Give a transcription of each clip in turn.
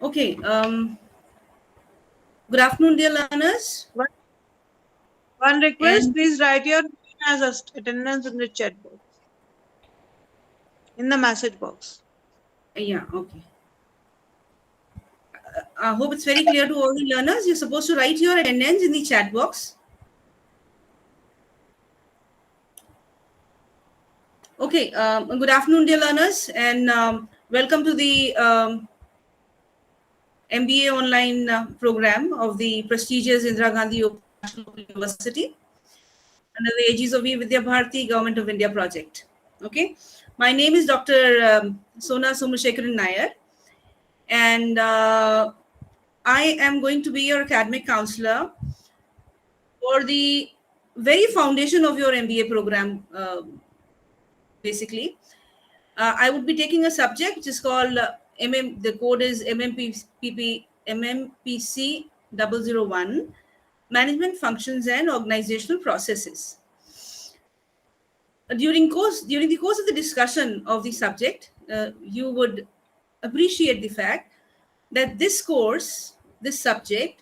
Okay. Good afternoon, dear learners. One request, And please write your name as attendance in the chat box, in the message box. yeah, okay. I hope it's very clear to all the learners. You're supposed to write your attendance in the chat box. Okay. Good afternoon, dear learners, and welcome to the MBA online program of the prestigious Indira Gandhi Open University under the aegis of Vidya Bharati Government of India project. Okay. My name is Dr. Sona Nair, and I am going to be your academic counselor for the very foundation of your MBA program. Basically, I would be taking a subject which is called the code is MMPC001, Management Functions and Organizational Processes. During the course of the discussion of the subject, you would appreciate the fact that this subject,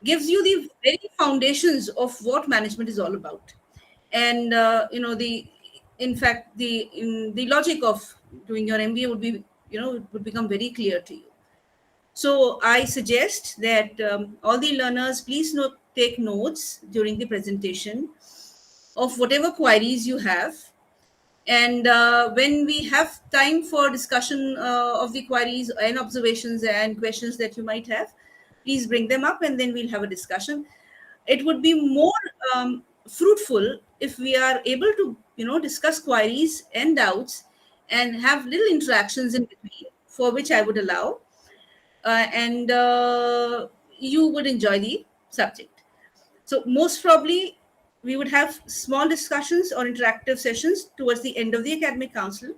gives you the very foundations of what management is all about, and the logic of doing your MBA would be, it would become very clear to you. So I suggest that all the learners please take notes during the presentation of whatever queries you have. And when we have time for discussion of the queries and observations and questions that you might have, please bring them up and then we'll have a discussion. It would be more fruitful if we are able to, discuss queries and doubts and have little interactions in between, for which I would allow. And you would enjoy the subject. So most probably, we would have small discussions or interactive sessions towards the end of the academic council.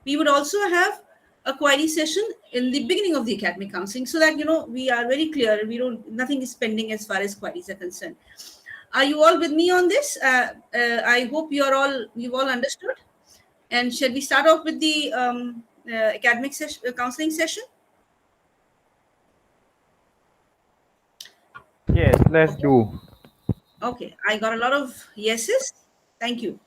We would also have a query session in the beginning of the academic counseling, so that we are very clear. Nothing is pending as far as queries are concerned. Are you all with me on this? I hope you've all understood. And shall we start off with the academic counseling session? Yes, let's do. Okay, I got a lot of yeses. Thank you.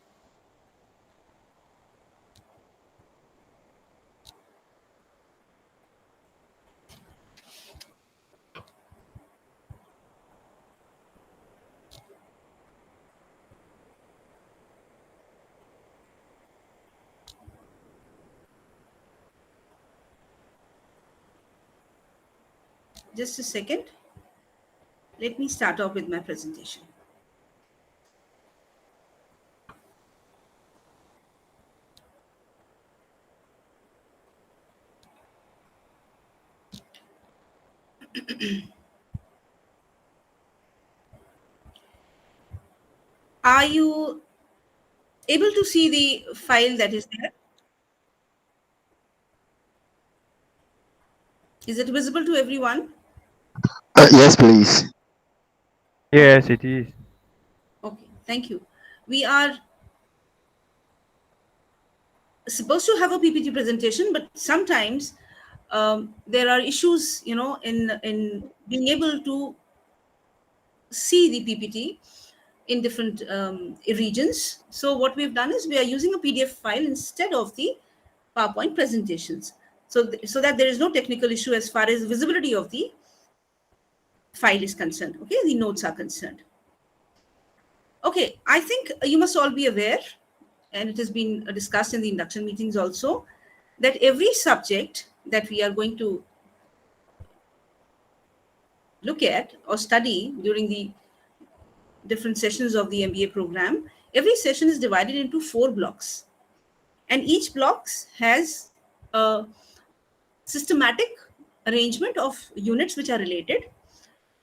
Just a second. Let me start off with my presentation. Are you able to see the file that is there? Is it visible to everyone? Yes, please. Yes, it is. Okay, thank you. We are supposed to have a PPT presentation, but sometimes there are issues, in being able to see the PPT in different regions. So what we've done is we are using a PDF file instead of the PowerPoint presentations. So that there is no technical issue as far as visibility of the file is concerned. Okay, the notes are concerned. Okay, I think you must all be aware, and it has been discussed in the induction meetings also, that every subject that we are going to look at or study during the different sessions of the MBA program, every session is divided into 4 blocks. And each block has a systematic arrangement of units which are related.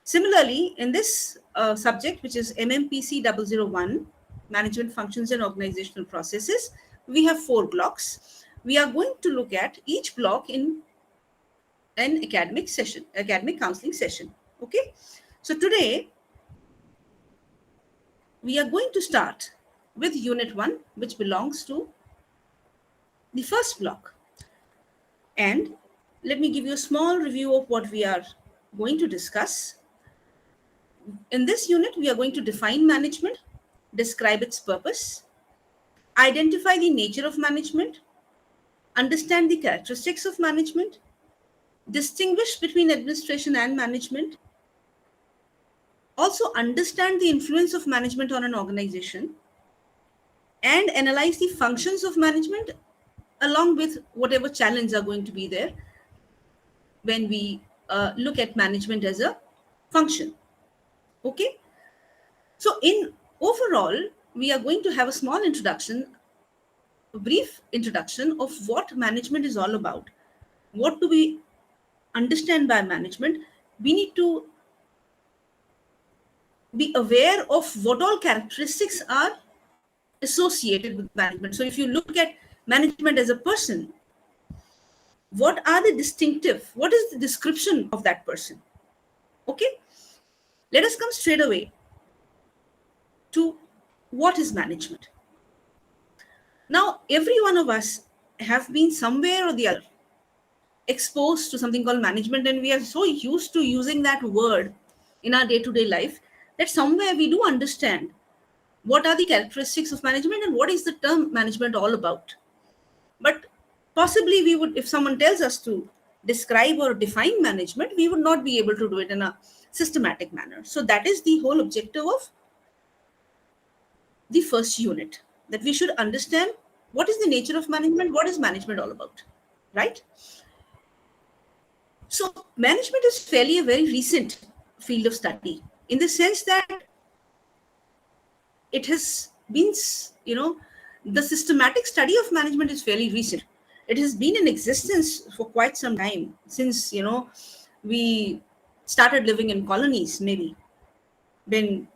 Similarly, in this subject, which is MMPC001, Management Functions and Organizational Processes, we have 4 blocks. We are going to look at each block in an academic counseling session. Okay. So today, we are going to start with Unit 1, which belongs to the first block. And let me give you a small review of what we are going to discuss. In this unit, we are going to define management, describe its purpose, identify the nature of management, understand the characteristics of management, distinguish between administration and management, also understand the influence of management on an organization, and analyze the functions of management along with whatever challenges are going to be there when we look at management as a function. Okay. So in overall, we are going to have a small introduction, a brief introduction of what management is all about. What do we understand by management? We need to be aware of what all characteristics are associated with management. So if you look at management as a person, what are the distinctive, what is the description of that person? Okay, let us come straight away to what is management. Now, every one of us have been somewhere or the other exposed to something called management, and we are so used to using that word in our day-to-day life that somewhere we do understand what are the characteristics of management and what is the term management all about. But possibly we would, if someone tells us to describe or define management, we would not be able to do it in a systematic manner. So that is the whole objective of the first unit, that we should understand what is the nature of management, what is management all about, right? So management is fairly a very recent field of study in the sense that it has been, the systematic study of management is fairly recent. It has been in existence for quite some time, since, we started living in colonies, maybe when,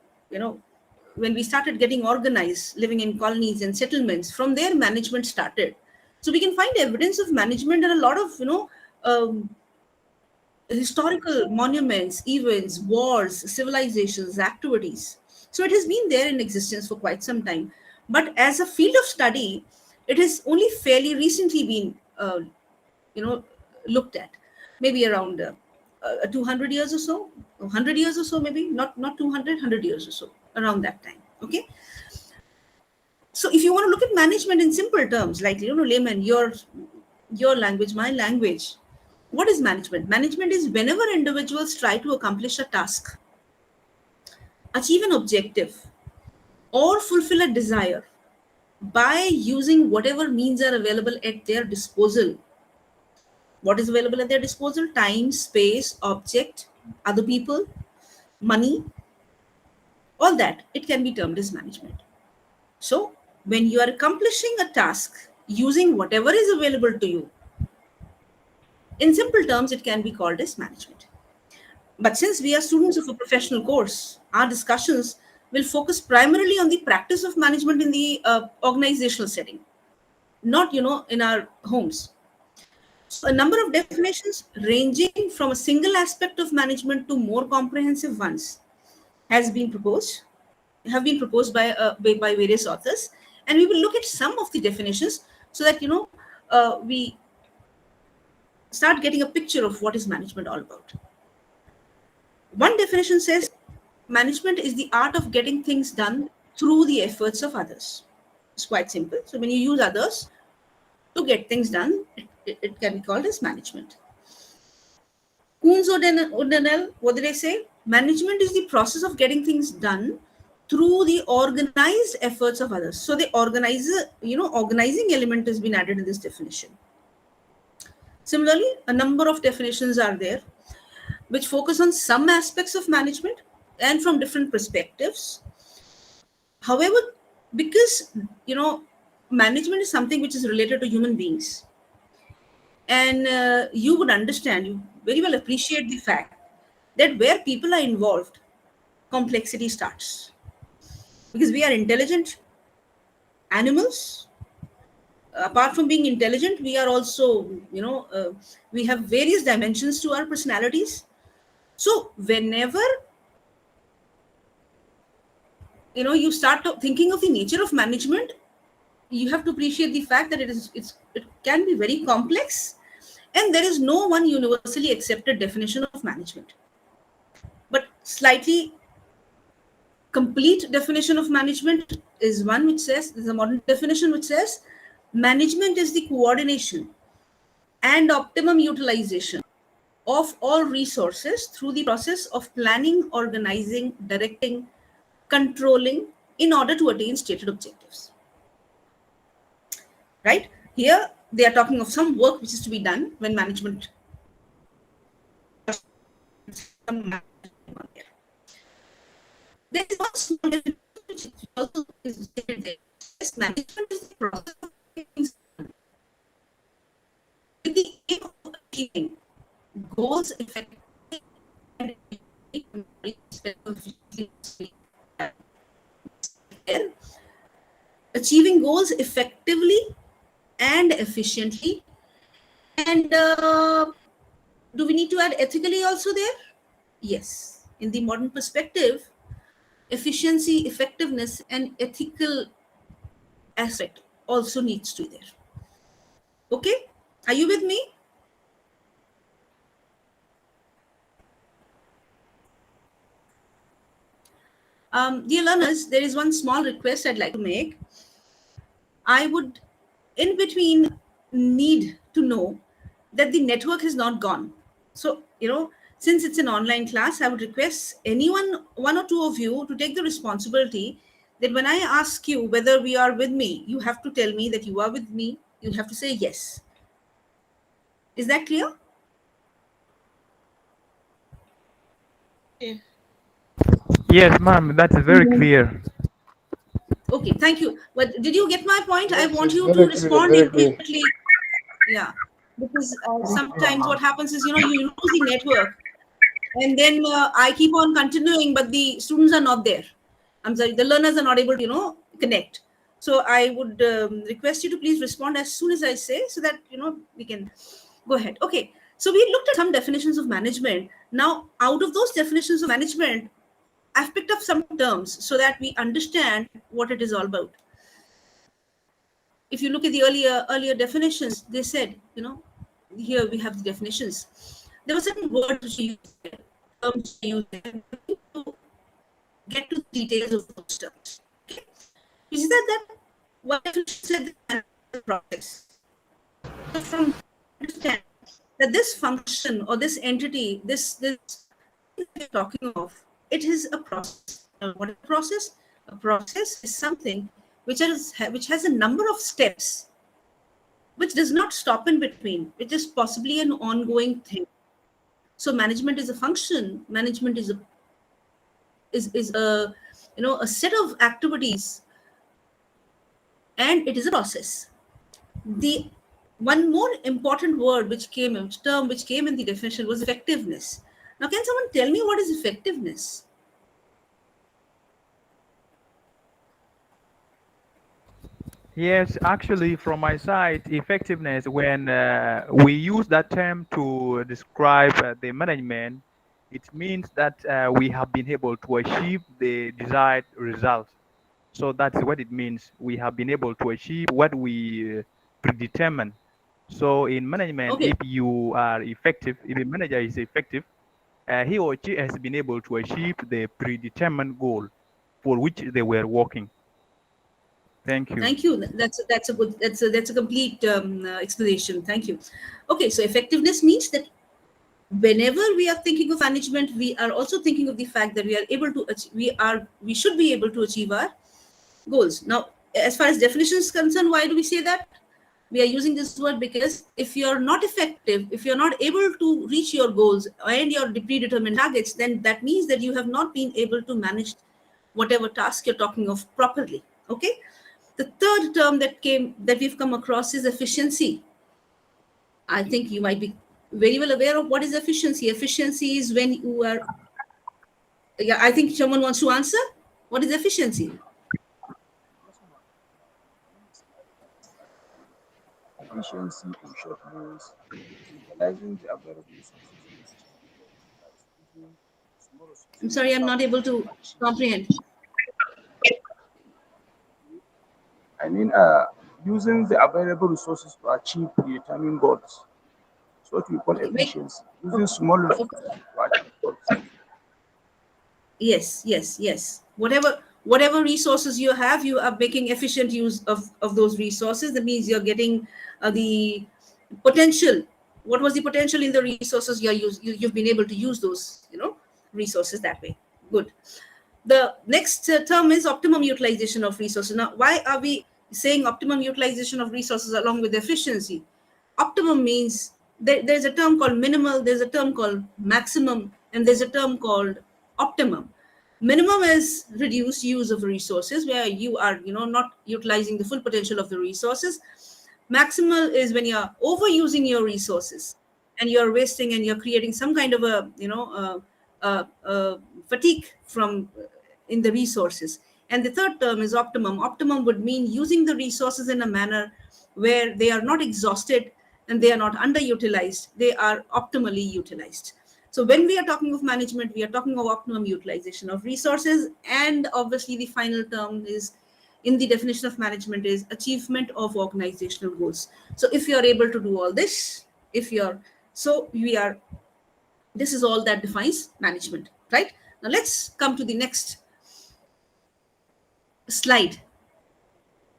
when we started getting organized, living in colonies and settlements, from there management started. So we can find evidence of management in a lot of, historical monuments, events, wars, civilizations, activities. So it has been there in existence for quite some time. But as a field of study, it has only fairly recently been, looked at, maybe around 200 years or so, 100 years or so, maybe not 200, 100 years or so, around that time. Okay. So if you want to look at management in simple terms, like, layman, your language, my language, what is management? Management is whenever individuals try to accomplish a task, achieve an objective, or fulfill a desire by using whatever means are available at their disposal. What is available at their disposal? Time, space, object, other people, money, all that. It can be termed as management. So when you are accomplishing a task using whatever is available to you, in simple terms, it can be called as management. But since we are students of a professional course, our discussions will focus primarily on the practice of management in the organizational setting, not, in our homes. So a number of definitions ranging from a single aspect of management to more comprehensive ones have been proposed by various authors, and we will look at some of the definitions so that we start getting a picture of what is management all about. One definition says management is the art of getting things done through the efforts of others. It's quite simple. So when you use others to get things done, it can be called as management. Koons O'Donnell, what did I say? Management is the process of getting things done through the organized efforts of others. So the organizing element has been added in this definition. Similarly, a number of definitions are there which focus on some aspects of management and from different perspectives. However, because, management is something which is related to human beings, and you would understand, you very well appreciate the fact that where people are involved, complexity starts. Because we are intelligent animals. Apart from being intelligent, we are also, we have various dimensions to our personalities. So whenever, you start thinking of the nature of management, you have to appreciate the fact that it can be very complex, And there is no one universally accepted definition of management. But slightly complete definition of management is one which says, there's a modern definition which says, management is the coordination and optimum utilization of all resources through the process of planning, organizing, directing, controlling in order to attain stated objectives. Right? Here, they are talking of some work which is to be done when management. There is one small difference which also is stated there. Yes, management is the process of things with the aim of achieving goals effectively and achieving goals effectively and efficiently. And do we need to add ethically also there? Yes. In the modern perspective, efficiency, effectiveness, and ethical aspect also needs to be there. Okay? Are you with me? Dear learners, there is one small request I'd like to make. I would, in between, need to know that the network is not gone. So, since it's an online class, I would request anyone, one or two of you, to take the responsibility that when I ask you whether we are with me, you have to tell me that you are with me. You have to say yes. Is that clear? Yeah. Yes, ma'am, that's very clear. Okay, thank you. But did you get my point? I Yes, want it's you to very clear, respond very clear. immediately. Yeah, because sometimes what happens is, you lose the network, and then I keep on continuing, but the students are not there. I'm sorry, the learners are not able to, connect. So I would request you to please respond as soon as I say, so that, we can go ahead. Okay, so we looked at some definitions of management. Now, out of those definitions of management, I've picked up some terms so that we understand what it is all about. If you look at the earlier definitions, they said, here we have the definitions. There were certain words which we used, terms we used to get to the details of those terms. Okay? Is that one definition said the process? So from understand that this function or this entity, this we're talking of, it is a process. Now, what is a process? A process is something which has a number of steps, which does not stop in between. It is possibly an ongoing thing. So management is a function. Management is a a set of activities, and it is a process. The one more important term which came in the definition was effectiveness. Now, can someone tell me what is effectiveness? Yes, actually, from my side, effectiveness, when we use that term to describe the management, it means that we have been able to achieve the desired result. So that's what it means. We have been able to achieve what we predetermined. So in management, Okay. if you are effective, if a manager is effective, he or she has been able to achieve the predetermined goal for which they were working. Thank you. Thank you. That's a complete explanation. Thank you. Okay, so effectiveness means that whenever we are thinking of management, we are also thinking of the fact that we are able to we should be able to achieve our goals. Now, as far as definition is concerned, why do we say that? We are using this word because if you're not effective, if you're not able to reach your goals and your predetermined targets, then that means that you have not been able to manage whatever task you're talking of properly. Okay. The third term that we've come across is efficiency. I think you might be very well aware of what is efficiency. Efficiency is when you are. Yeah, I think someone wants to answer. What is efficiency? Efficiency in short means utilizing the available resources efficiently, like using small I'm resources sorry, I'm not without able to achieving. comprehend. I mean, using the available resources to achieve predetermined goals. It's what we call Okay, efficiency. Using small resources to achieve productivity. yes. Whatever resources you have, you are making efficient use of those resources. That means you're getting the potential. What was the potential in the resources you've been able to use those, resources that way. Good. The next term is optimum utilization of resources. Now, why are we saying optimum utilization of resources along with efficiency? Optimum means there's a term called minimal, there's a term called maximum, and there's a term called optimum. Minimum is reduced use of resources, where you are, not utilizing the full potential of the resources. Maximal is when you're overusing your resources and you're wasting and you're creating some kind of a, fatigue from in the resources. And the third term is optimum. Optimum would mean using the resources in a manner where they are not exhausted and they are not underutilized, they are optimally utilized. So when we are talking of management, we are talking of optimum utilization of resources. And obviously the final term is in the definition of management is achievement of organizational goals. So if you are able to do all this, if you're so we are this is all that defines management, right? Now let's come to the next slide.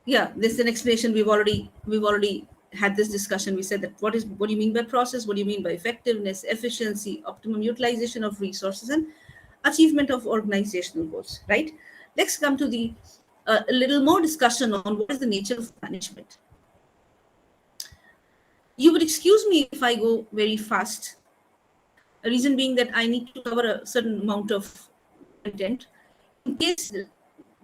Yeah, this is an explanation. We've already had this discussion. We said that what do you mean by process, what do you mean by effectiveness, efficiency, optimum utilization of resources, and achievement of organizational goals, right? Let's come to the a little more discussion on what is the nature of management. You would excuse me if I go very fast. A reason being that I need to cover a certain amount of content. In case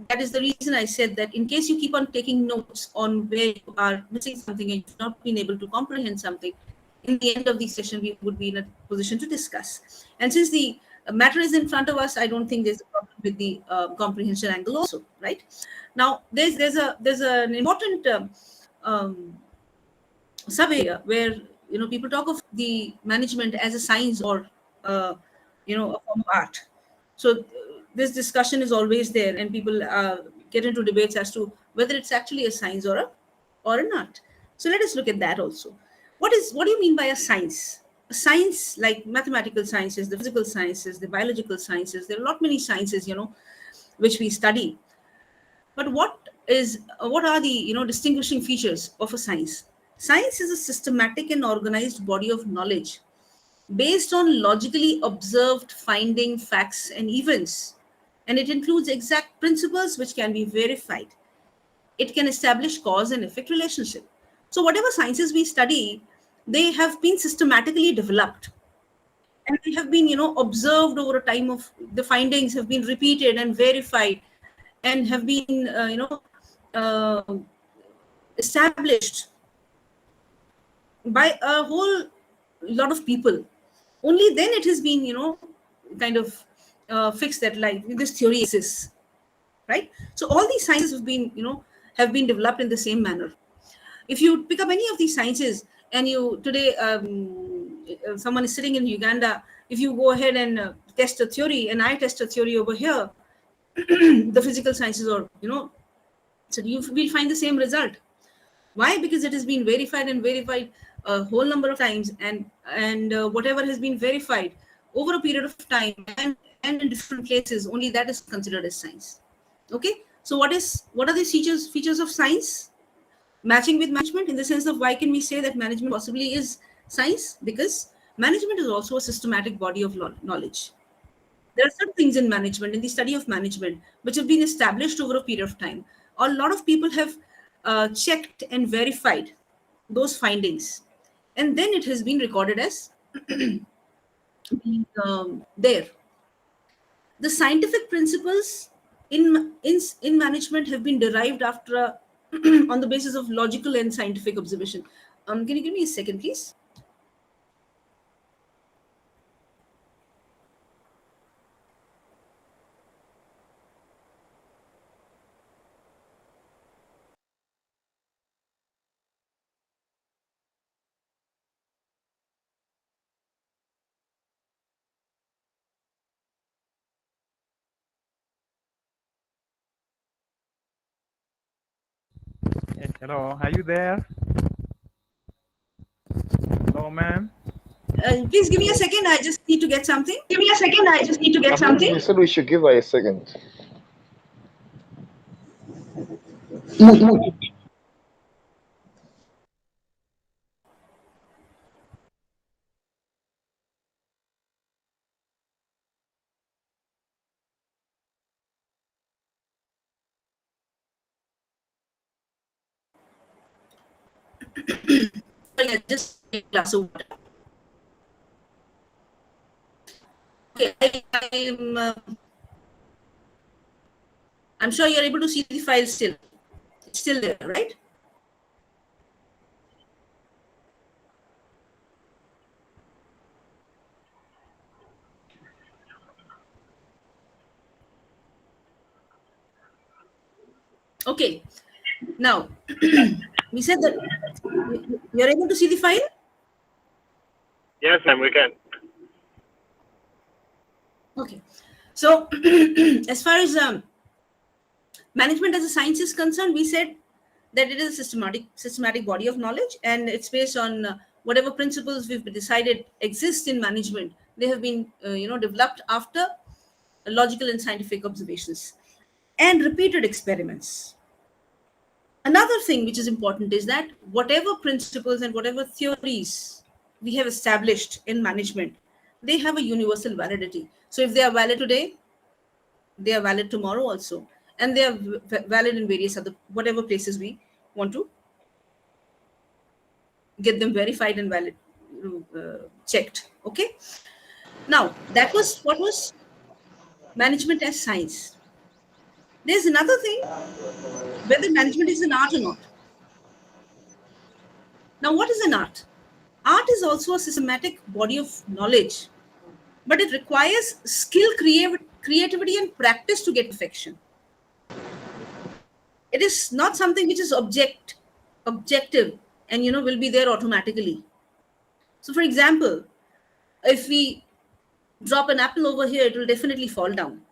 that is the reason I said that in case you keep on taking notes on where you are missing something and you've not been able to comprehend something, in the end of the session, we would be in a position to discuss. And since the matter is in front of us, I don't think there's a problem with the comprehension angle also, right? Now, there's an important sub-area where, people talk of the management as a science or, a form of art. So this discussion is always there, and people get into debates as to whether it's actually a science or an art. So let us look at that also. What do you mean by a science? A science like mathematical sciences, the physical sciences, the biological sciences. There are a lot many sciences, which we study. But what are the distinguishing features of a science? Science is a systematic and organized body of knowledge based on logically observed finding facts and events, and it includes exact principles which can be verified. It can establish cause and effect relationship. So whatever sciences we study, they have been systematically developed, and they have been observed over a time. Of the findings have been repeated and verified and have been uh, established by a whole lot of people. Only then it has been kind of fixed that like this theory exists, right? So all these sciences have been developed in the same manner. If you pick up any of these sciences and you today someone is sitting in Uganda, if you go ahead and test a theory and I test a theory over here, the physical sciences, or so you will find the same result. Why? Because it has been verified a whole number of times, and whatever has been verified over a period of time and in different places, only that is considered as science. Okay, so what are the features of science matching with management, in the sense of why can we say that management possibly is science? Because management is also a systematic body of knowledge. There are some things in management, in the study of management, which have been established over a period of time. A lot of people have checked and verified those findings, and then it has been recorded as being there. The scientific principles in management have been derived after on the basis of logical and scientific observation. Can you give me a second, please? Yes, hello, are you there? Hello, ma'am. Please give me a second. I just need to get something. Give me a second. I just need to get something. You said we should give her a second. Sorry, I just take a glass of water. Okay, I'm sure you're able to see the file still. It's still there, right? Okay. Now, we said that you're able to see the file? Yes, ma'am, we can. Okay. So, as far as management as a science is concerned, we said that it is a systematic body of knowledge, and it's based on whatever principles we've decided exist in management. They have been, developed after logical and scientific observations and repeated experiments. Another thing which is important is that whatever principles and whatever theories we have established in management, they have a universal validity. So if they are valid today, they are valid tomorrow also, and they are valid in various other whatever places we want to get them verified and valid, checked. Okay. Now that was what was management as science. There's another thing, whether management is an art or not. Now, what is an art? Art is also a systematic body of knowledge, but it requires skill, creativity, and practice to get perfection. It is not something which is objective and will be there automatically. So, for example, if we drop an apple over here, it will definitely fall down.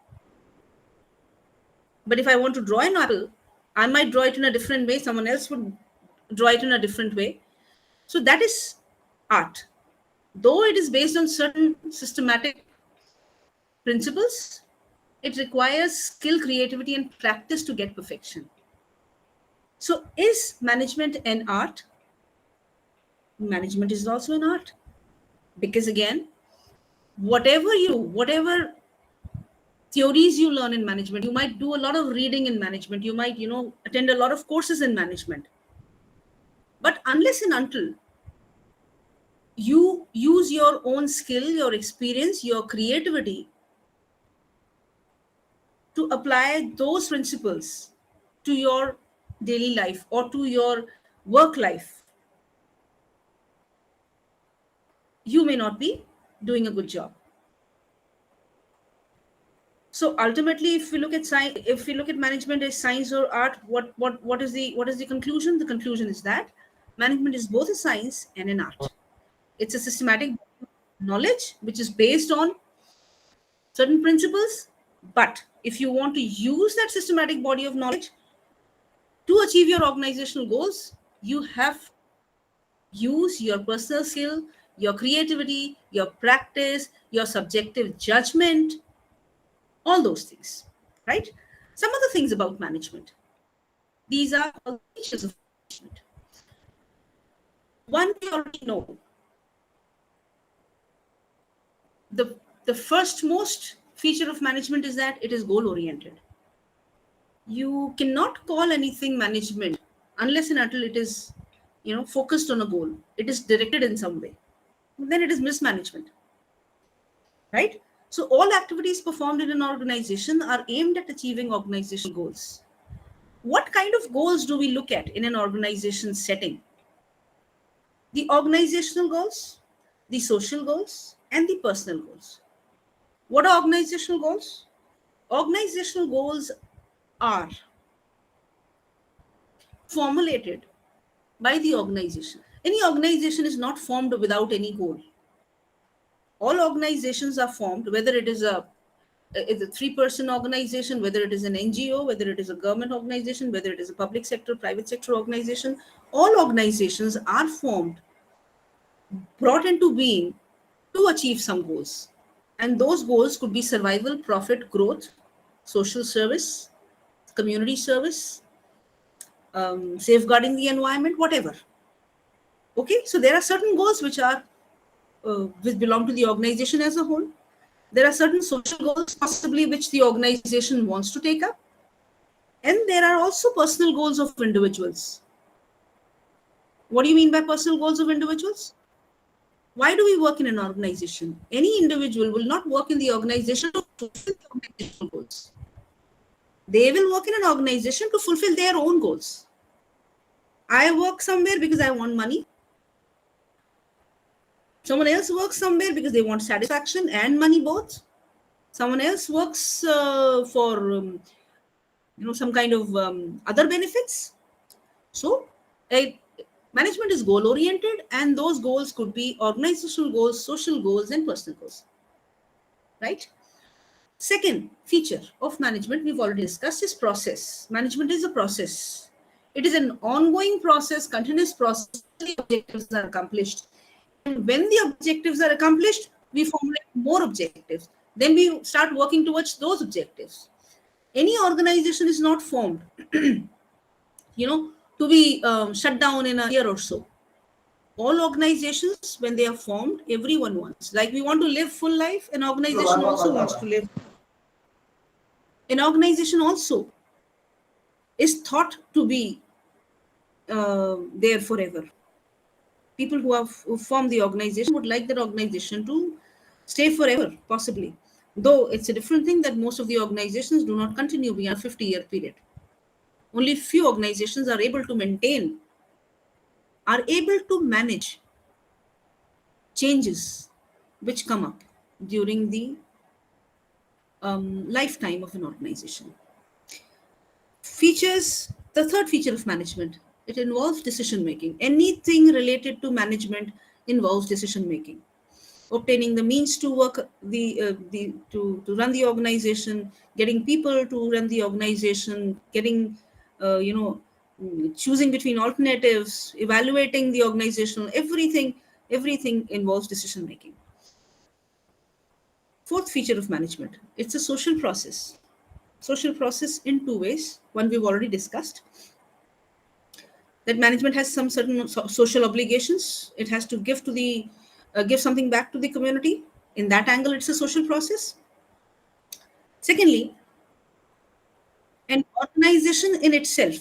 But if I want to draw an apple, I might draw it in a different way. Someone else would draw it in a different way. So that is art. Though it is based on certain systematic principles, it requires skill, creativity, and practice to get perfection. So is management an art? Management is also an art. Because again, whatever theories you learn in management, you might do a lot of reading in management, you might, attend a lot of courses in management. But unless and until you use your own skill, your experience, your creativity to apply those principles to your daily life or to your work life, you may not be doing a good job. So ultimately, if we look at science, if we look at management as science or art, what is the conclusion? The conclusion is that management is both a science and an art. It's a systematic knowledge which is based on certain principles, but if you want to use that systematic body of knowledge to achieve your organizational goals, you have to use your personal skill, your creativity, your practice, your subjective judgment, all those things, right? Some other things about management. These are all features of management. One we already know. The first most feature of management is that it is goal oriented. You cannot call anything management unless and until it is focused on a goal, it is directed in some way, then it is mismanagement, right? So all activities performed in an organization are aimed at achieving organizational goals. What kind of goals do we look at in an organization setting? The organizational goals, the social goals, and the personal goals. What are organizational goals? Organizational goals are formulated by the organization. Any organization is not formed without any goal. All organizations are formed, whether it is a 3-person organization, whether it is an NGO, whether it is a government organization, whether it is a public sector, private sector organization. All organizations are formed, brought into being to achieve some goals. And those goals could be survival, profit, growth, social service, community service, safeguarding the environment, whatever. Okay, so there are certain goals which belong to the organization as a whole. There are certain social goals possibly which the organization wants to take up. And there are also personal goals of individuals. What do you mean by personal goals of individuals? Why do we work in an organization? Any individual will not work in the organization to fulfill the organizational goals. They will work in an organization to fulfill their own goals. I work somewhere because I want money. Someone else works somewhere because they want satisfaction and money both. Someone else works for some kind of other benefits. So management is goal oriented, and those goals could be organizational goals, social goals, and personal goals. Right? Second feature of management we've already discussed is process. Management is a process. It is an ongoing process, continuous process. The objectives are accomplished. And when the objectives are accomplished, we formulate more objectives. Then we start working towards those objectives. Any organization is not formed, to be shut down in a year or so. All organizations, when they are formed, everyone wants. Like we want to live full life, an organization also wants to live. An organization also is thought to be there forever. People who formed the organization would like that organization to stay forever, possibly. Though it's a different thing that most of the organizations do not continue beyond a 50-year period. Only few organizations are able to maintain, are able to manage changes which come up during the lifetime of an organization. Features, the third feature of management, it involves decision making. Anything related to management involves decision making. Obtaining the means to work to run the organization, getting people to run the organization, getting choosing between alternatives, evaluating the organizational, everything involves decision making. Fourth feature of management, it's a social process. Social process in two ways. One we've already discussed, that management has some certain social obligations. It has to give something back to the community. In that angle, it's a social process. Secondly, an organization in itself,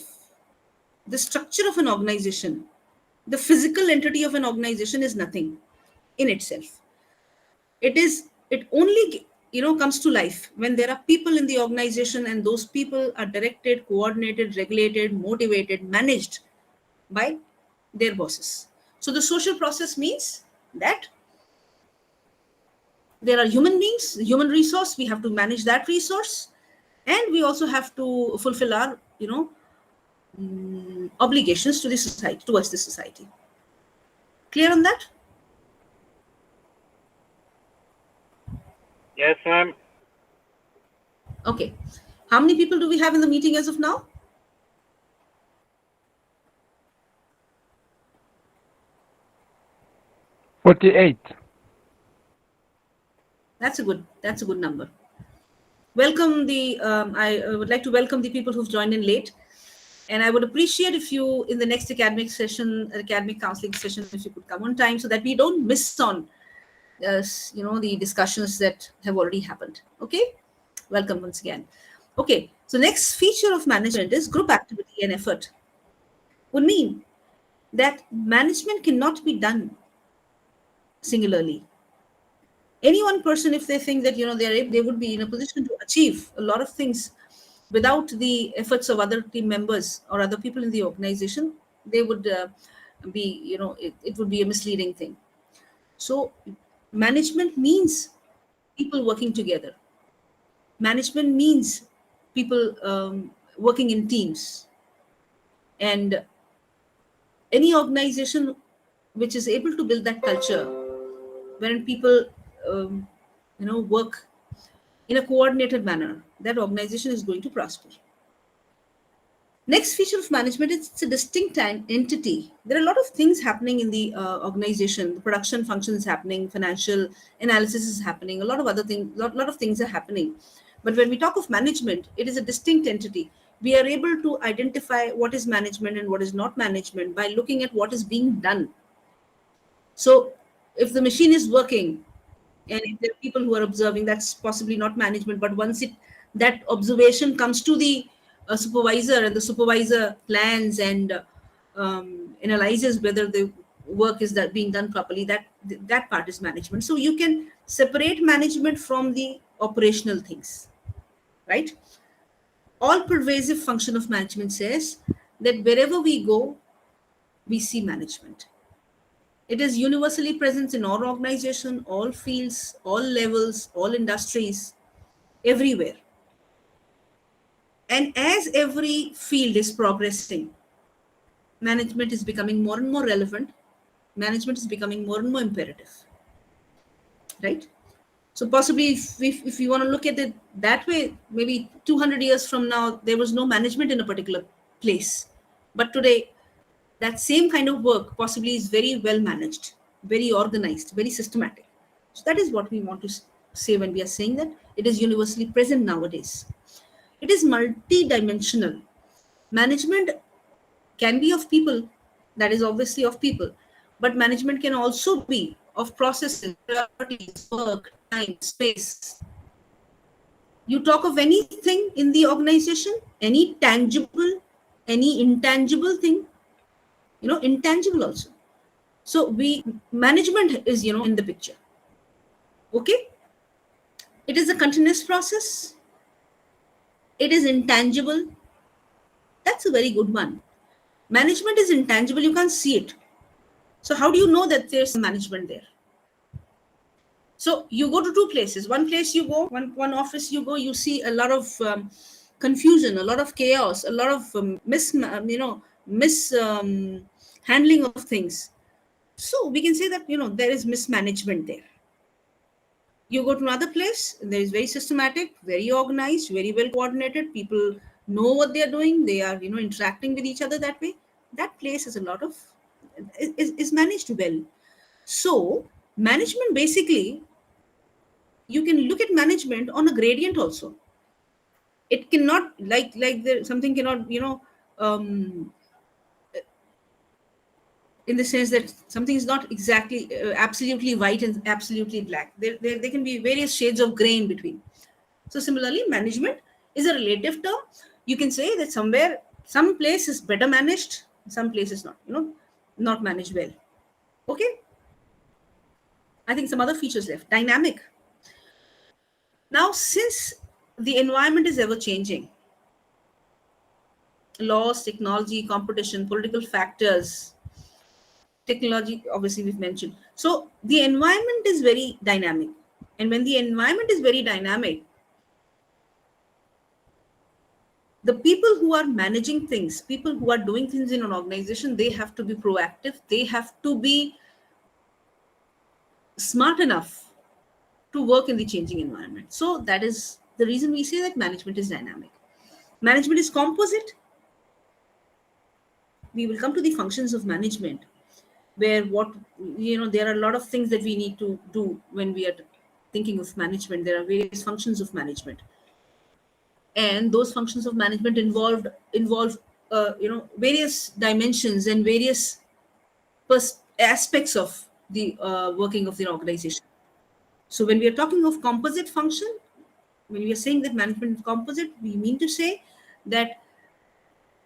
the structure of an organization, the physical entity of an organization is nothing in itself. It only comes to life when there are people in the organization, and those people are directed, coordinated, regulated, motivated, managed by their bosses. So the social process means that there are human beings, human resource, we have to manage that resource, and we also have to fulfill our obligations to the society, towards the society. Clear on that? Yes, ma'am. Okay. How many people do we have in the meeting as of now? $48. That's a good number. Welcome I would like to welcome the people who've joined in late, and I would appreciate if you, in the next academic counseling session, if you could come on time so that we don't miss on the discussions that have already happened. Okay, welcome once again. Okay, so next feature of management is group activity and effort. Would mean that management cannot be done singularly. Any one person, if they think that they would be in a position to achieve a lot of things without the efforts of other team members or other people in the organization, they would be it would be a misleading thing. So management means people working together. Management means people working in teams, and any organization which is able to build that culture wherein people work in a coordinated manner, that organization is going to prosper. Next feature of management is it's a distinct entity. There are a lot of things happening in the organization. The production function is happening, financial analysis is happening, a lot of other things, lot of things are happening. But when we talk of management, it is a distinct entity. We are able to identify what is management and what is not management by looking at what is being done. So if the machine is working and if there are people who are observing, that's possibly not management. But once that observation comes to the supervisor, and the supervisor plans and analyzes whether the work is that being done properly, that part is management. So you can separate management from the operational things, right? All pervasive function of management says that wherever we go, we see management. It is universally present in all organization, all fields, all levels, all industries, everywhere. And as every field is progressing, management is becoming more and more relevant. Management is becoming more and more imperative, right? So possibly if you want to look at it that way, maybe 200 years from now, there was no management in a particular place. But today, that same kind of work possibly is very well managed, very organized, very systematic. So that is what we want to say when we are saying that it is universally present nowadays. It is multi-dimensional. Management can be of people, that is obviously of people, but management can also be of processes, priorities, work, time, space. You talk of anything in the organization, any tangible, any intangible thing, intangible also. So management is, in the picture. Okay. It is a continuous process. It is intangible. That's a very good one. Management is intangible. You can't see it. So how do you know that there's management there? So you go to two places. One place you go, one office you go, you see a lot of confusion, a lot of chaos, a lot of handling of things. So we can say that, there is mismanagement there. You go to another place, there is very systematic, very organized, very well coordinated. People know what they are doing. They are, interacting with each other that way. That place is is managed well. So management, basically, you can look at management on a gradient also. It cannot, something cannot, in the sense that something is not exactly absolutely white and absolutely black. There can be various shades of gray in between. So similarly, management is a relative term. You can say that some place is better managed, some place is not managed well. Okay. I think some other features left. Dynamic. Now, since the environment is ever changing, laws, technology, competition, political factors, technology, obviously we've mentioned. So the environment is very dynamic. And when the environment is very dynamic, the people who are managing things, people who are doing things in an organization, they have to be proactive. They have to be smart enough to work in the changing environment. So that is the reason we say that management is dynamic. Management is composite. We will come to the functions of management, where there are a lot of things that we need to do when we are thinking of management. There are various functions of management, and those functions of management involve various dimensions and various aspects of the working of the organization. So when we are talking of composite function, when we are saying that management is composite, we mean to say that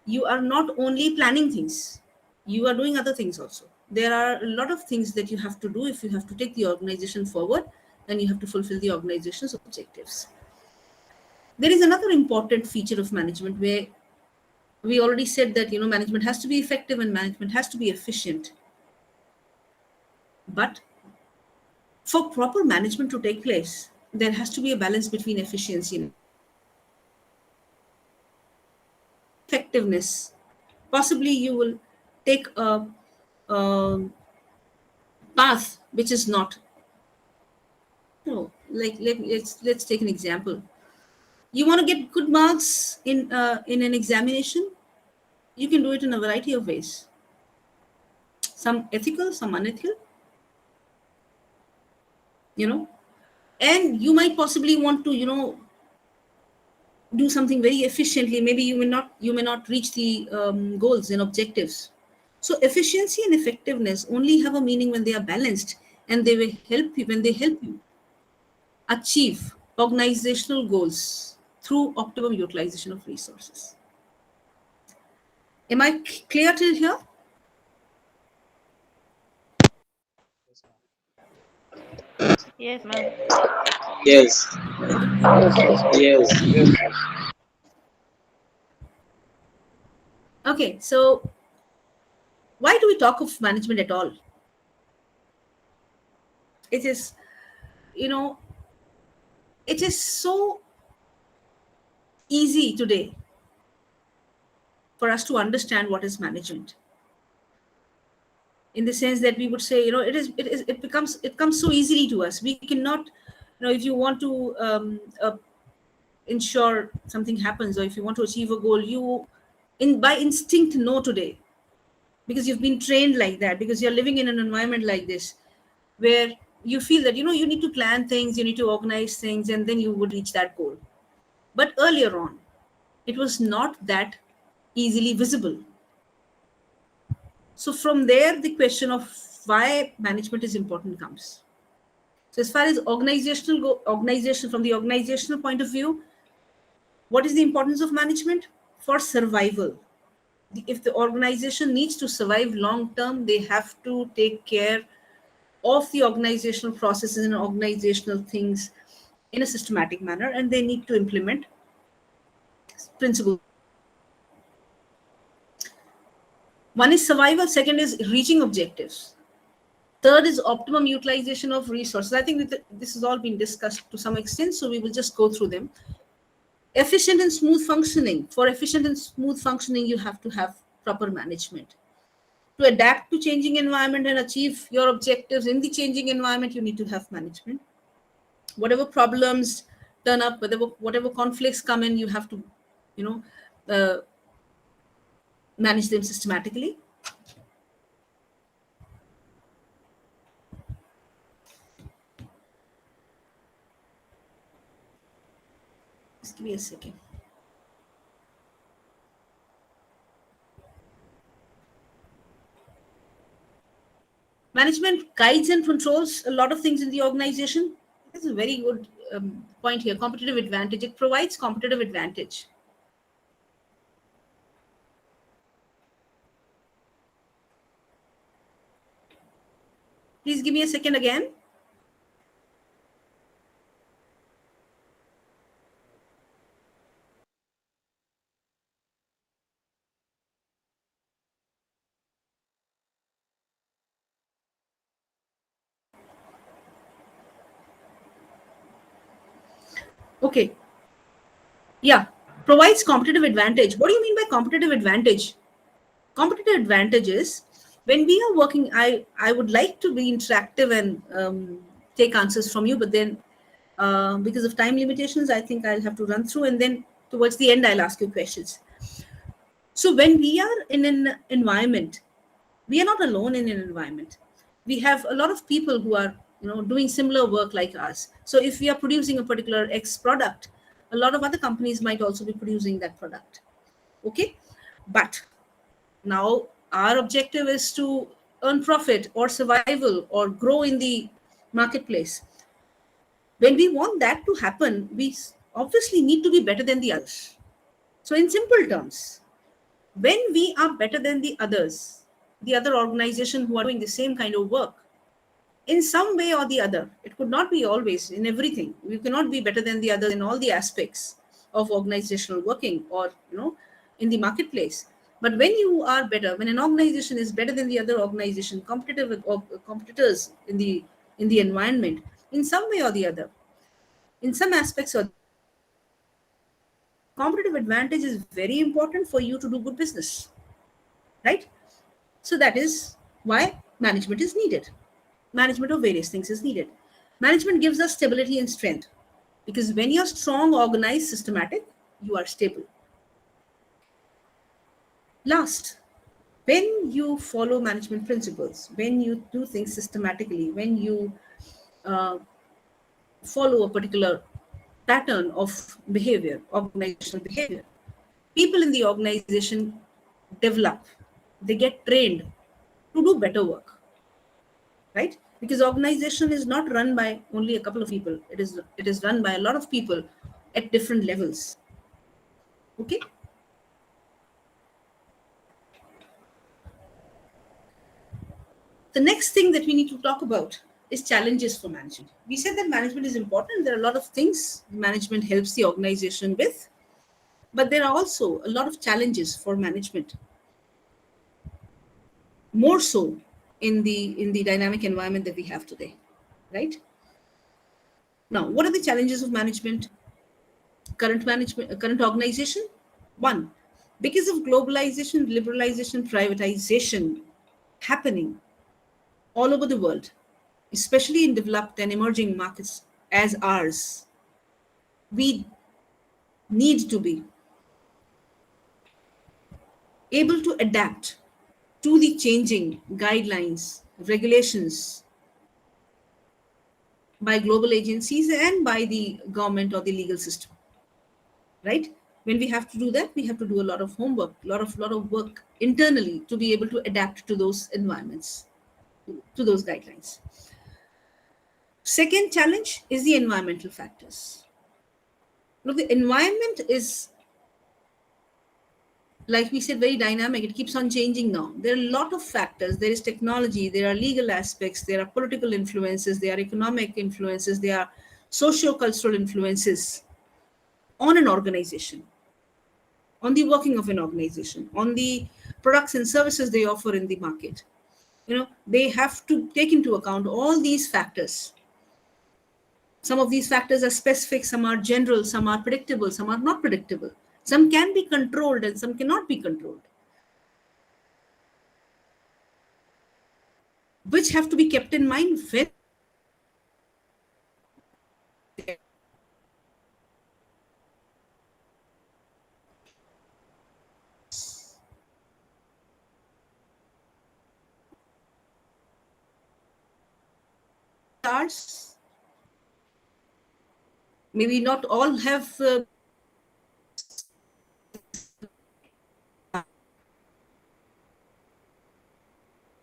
you are not only planning things, you are doing other things also. There are a lot of things that you have to do if you have to take the organization forward, and you have to fulfill the organization's objectives. There is another important feature of management where we already said that management has to be effective and management has to be efficient. But for proper management to take place, there has to be a balance between efficiency and effectiveness. Possibly you will take a path which is not, let's take an example. You want to get good marks in an examination, You can do it in a variety of ways. Some ethical, some unethical. And you might possibly want to, do something very efficiently. Maybe you may not reach the goals and objectives. So efficiency and effectiveness only have a meaning when they are balanced, and they will help you when they help you achieve organizational goals through optimum utilization of resources. Am I clear till here? Yes, ma'am. Yes. Yes. Okay, so why do we talk of management at all? It is, it is so easy today for us to understand what is management, in the sense that we would say, it comes so easily to us. We cannot, if you want to ensure something happens, or if you want to achieve a goal, you by instinct know today, because you've been trained like that, because you're living in an environment like this, where you feel that you need to plan things, you need to organize things, and then you would reach that goal. But earlier on, it was not that easily visible. So from there, the question of why management is important comes. So as far as organization, from the organizational point of view, what is the importance of management? For survival. If the organization needs to survive long term, they have to take care of the organizational processes and organizational things in a systematic manner, and they need to implement principles. One is survival, second is reaching objectives, third is optimum utilization of resources. I think that this has all been discussed to some extent, so we will just go through them. Efficient and smooth functioning. For efficient and smooth functioning, you have to have proper management. To adapt to changing environment and achieve your objectives in the changing environment, you need to have management. Whatever problems turn up, whatever conflicts come in, you have to, manage them systematically. Just give me a second. Management guides and controls a lot of things in the organization. This is a very good point here. Competitive advantage. It provides competitive advantage. Please give me a second again. Okay. Yeah. Provides competitive advantage. What do you mean by competitive advantage? Competitive advantage is when we are working, I would like to be interactive and take answers from you, but then because of time limitations, I think I'll have to run through, and then towards the end, I'll ask you questions. So when we are in an environment, we are not alone in an environment. We have a lot of people who are doing similar work like us. So if we are producing a particular X product, a lot of other companies might also be producing that product. Okay, but now our objective is to earn profit or survival or grow in the marketplace. When we want that to happen, we obviously need to be better than the others. So in simple terms, when we are better than the others, the other organization who are doing the same kind of work, in some way or the other, it could not be always in everything. You cannot be better than the others in all the aspects of organizational working or in the marketplace. But when you are better, when an organization is better than the other organization, competitors in the environment, in some way or the other, in some aspects, or competitive advantage is very important for you to do good business, right? So that is why management is needed. Management of various things is needed. Management gives us stability and strength, because when you're strong, organized, systematic, you are stable. Last, when you follow management principles, when you do things systematically, when you follow a particular pattern of behavior, organizational behavior, people in the organization develop, they get trained to do better work, right? Because organization is not run by only a couple of people. It is run by a lot of people at different levels. Okay. The next thing that we need to talk about is challenges for management. We said that management is important. There are a lot of things management helps the organization with, but there are also a lot of challenges for management, more so in the dynamic environment that we have today, right? Now, what are the challenges of management? Current organization. One, because of globalization, liberalization, privatization happening all over the world, especially in developed and emerging markets as ours, we need to be able to adapt to the changing guidelines, regulations by global agencies and by the government or the legal system, right? When we have to do that, we have to do a lot of homework, lot of work internally to be able to adapt to those environments, to those guidelines. Second challenge is the environmental factors. Look, the environment is, like we said, very dynamic. It keeps on changing now. There are a lot of factors. There is technology, there are legal aspects, there are political influences, there are economic influences, there are socio-cultural influences on an organization, on the working of an organization, on the products and services they offer in the market. They have to take into account all these factors. Some of these factors are specific, some are general, some are predictable, some are not predictable. Some can be controlled and some cannot be controlled, which have to be kept in mind when stars. Maybe not all have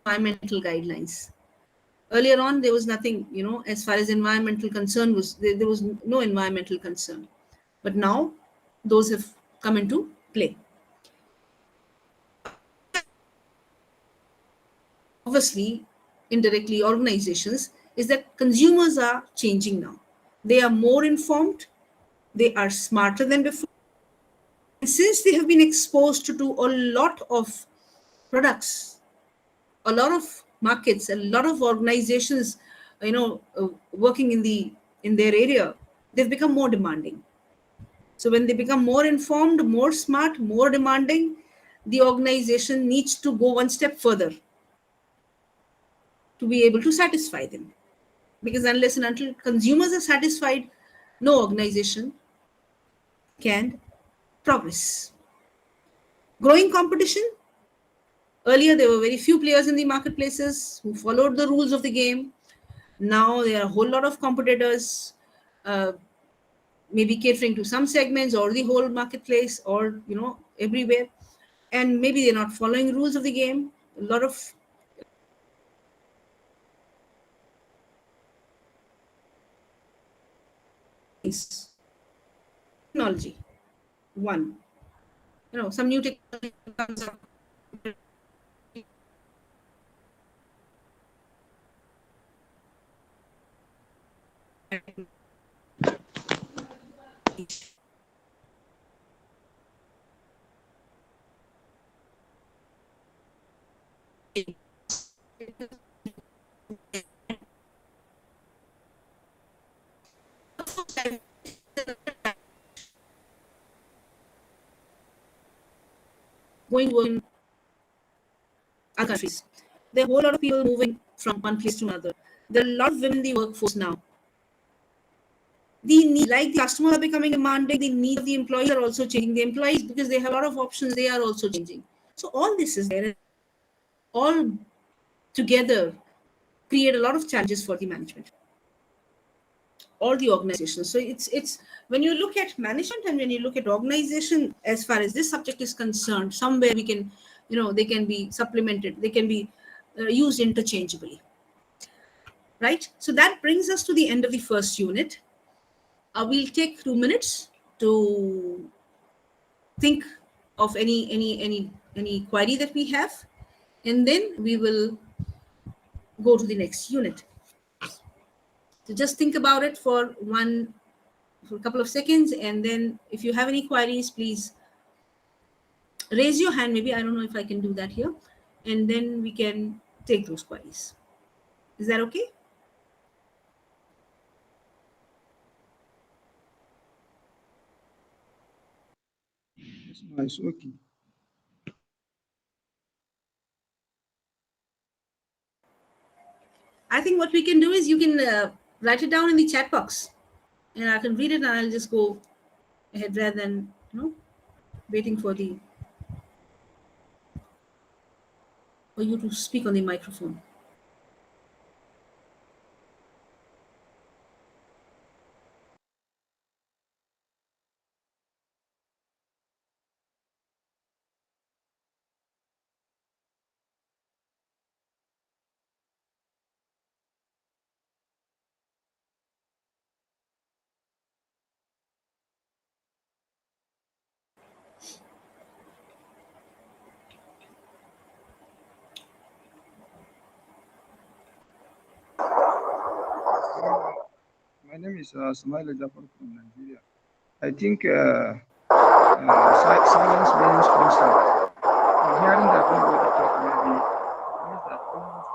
environmental guidelines. Earlier on, there was nothing, as far as environmental concern was, there was no environmental concern. But now, those have come into play. Obviously, indirectly, organizations, is that consumers are changing now. They are more informed, they are smarter than before. And since they have been exposed to a lot of products, a lot of markets, a lot of organizations, working in their area, they've become more demanding. So when they become more informed, more smart, more demanding, the organization needs to go one step further to be able to satisfy them. Because unless and until consumers are satisfied, no organization can progress. Growing competition. Earlier, there were very few players in the marketplaces who followed the rules of the game. Now there are a whole lot of competitors, maybe catering to some segments or the whole marketplace, or everywhere. And maybe they're not following rules of the game. A lot of things. Technology. One. Some new technology comes up. Going to work in other countries. There are a whole lot of people moving from one place to another. There are a lot of women in the workforce now. The need, like the customers are becoming demanding, the needs of the employees are also changing. The employees, because they have a lot of options, they are also changing. So all this is there, all together create a lot of challenges for the management or the organization. So it's when you look at management and when you look at organization, as far as this subject is concerned, somewhere we can, they can be supplemented, they can be used interchangeably, right? So that brings us to the end of the first unit. We'll take 2 minutes to think of any query that we have, and then we will go to the next unit. So just think about it for a couple of seconds, and then if you have any queries, please raise your hand. Maybe I don't know if I can do that here, and then we can take those queries. Is that okay? Yes, no, it's okay. I think what we can do is you can write it down in the chat box, and I can read it, and I'll just go ahead rather than waiting for you to speak on the microphone. My name is Samaila Jafar from Nigeria. I think silence means consent. I'm hearing that nobody talk, maybe means that almost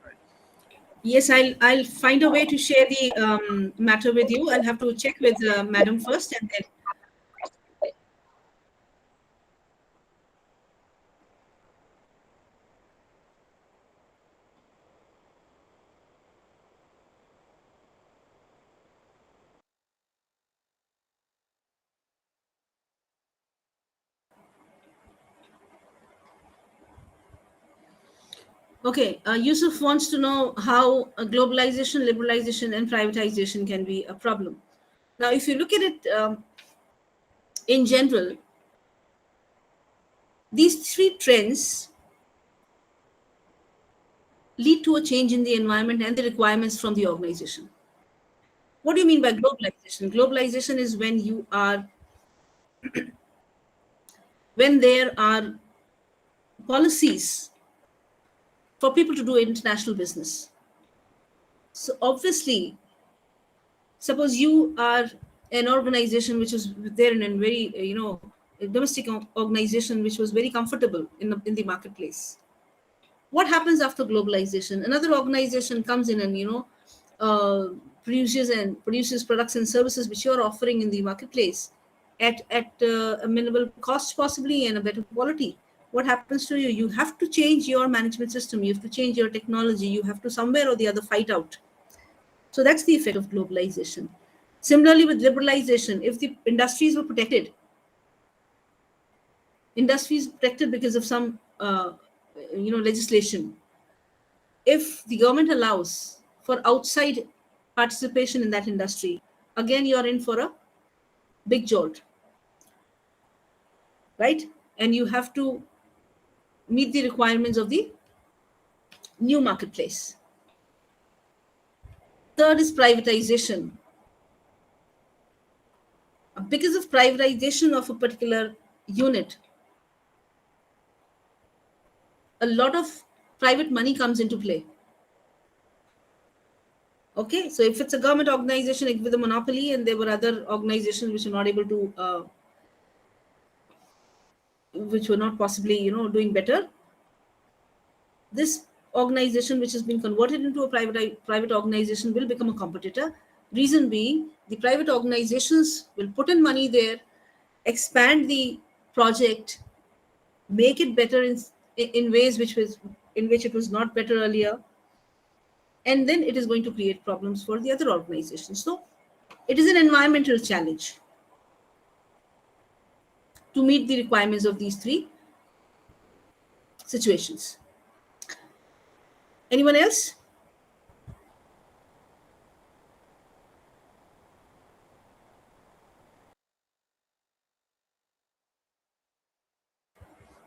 right. Yes, I'll find a way to share the matter with you. I'll have to check with Madam first, and then. Okay, Yusuf wants to know how globalization, liberalization, and privatization can be a problem. Now, if you look at it in general, these three trends lead to a change in the environment and the requirements from the organization. What do you mean by globalization? Globalization is when there are policies for people to do international business. So obviously, suppose you are an organization which is there in a very, a domestic organization which was very comfortable in the marketplace. What happens after globalization? Another organization comes in and, produces products and services which you're offering in the marketplace at a minimal cost possibly and a better quality. What happens to you? You have to change your management system. You have to change your technology. You have to somewhere or the other fight out. So that's the effect of globalization. Similarly, with liberalization, if the industries were protected, because of some legislation, if the government allows for outside participation in that industry, again you're in for a big jolt, right? And you have to meet the requirements of the new marketplace. Third is privatization. Because of privatization of a particular unit, a lot of private money comes into play. Okay, so if it's a government organization with a monopoly and there were other organizations which are not able to, which were not possibly, doing better, this organization which has been converted into a private organization will become a competitor. Reason being, the private organizations will put in money there, expand the project, make it better in ways in which it was not better earlier, and then it is going to create problems for the other organizations. So it is an environmental challenge to meet the requirements of these three. situations. Anyone else?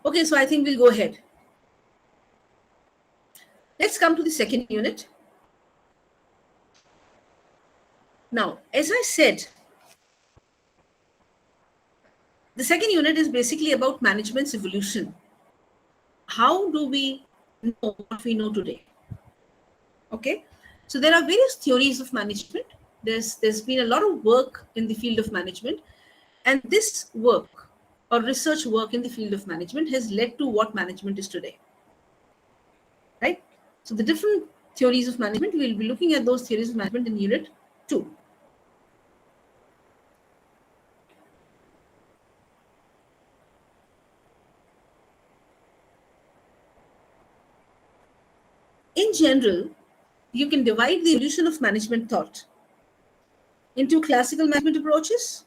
Okay, so I think we'll go ahead. Let's come to the second unit. Now, as I said, the second unit is basically about management's evolution. How do we know what we know today? Okay, so there are various theories of management. There's been a lot of work in the field of management, and this work or research work in the field of management has led to what management is today. Right? So the different theories of management, we'll be looking at those theories of management in unit 2. In general, you can divide the evolution of management thought into classical management approaches,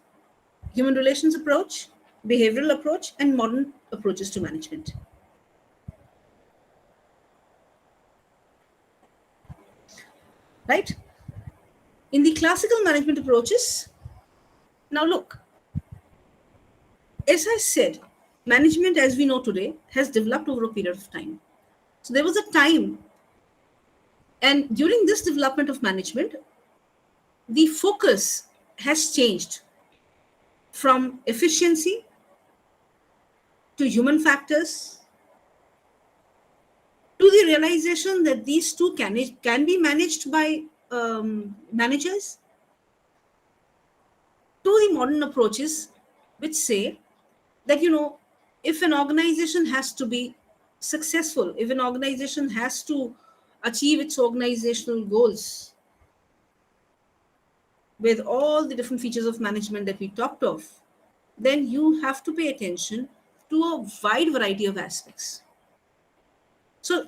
human relations approach, behavioral approach, and modern approaches to management. Right? In the classical management approaches, now look, as I said, management as we know today has developed over a period of time. So there was a time, and during this development of management, the focus has changed from efficiency to human factors to the realization that these two can be managed by managers, to the modern approaches which say that, if an organization has to be successful, if an organization has to achieve its organizational goals with all the different features of management that we talked of, then you have to pay attention to a wide variety of aspects. So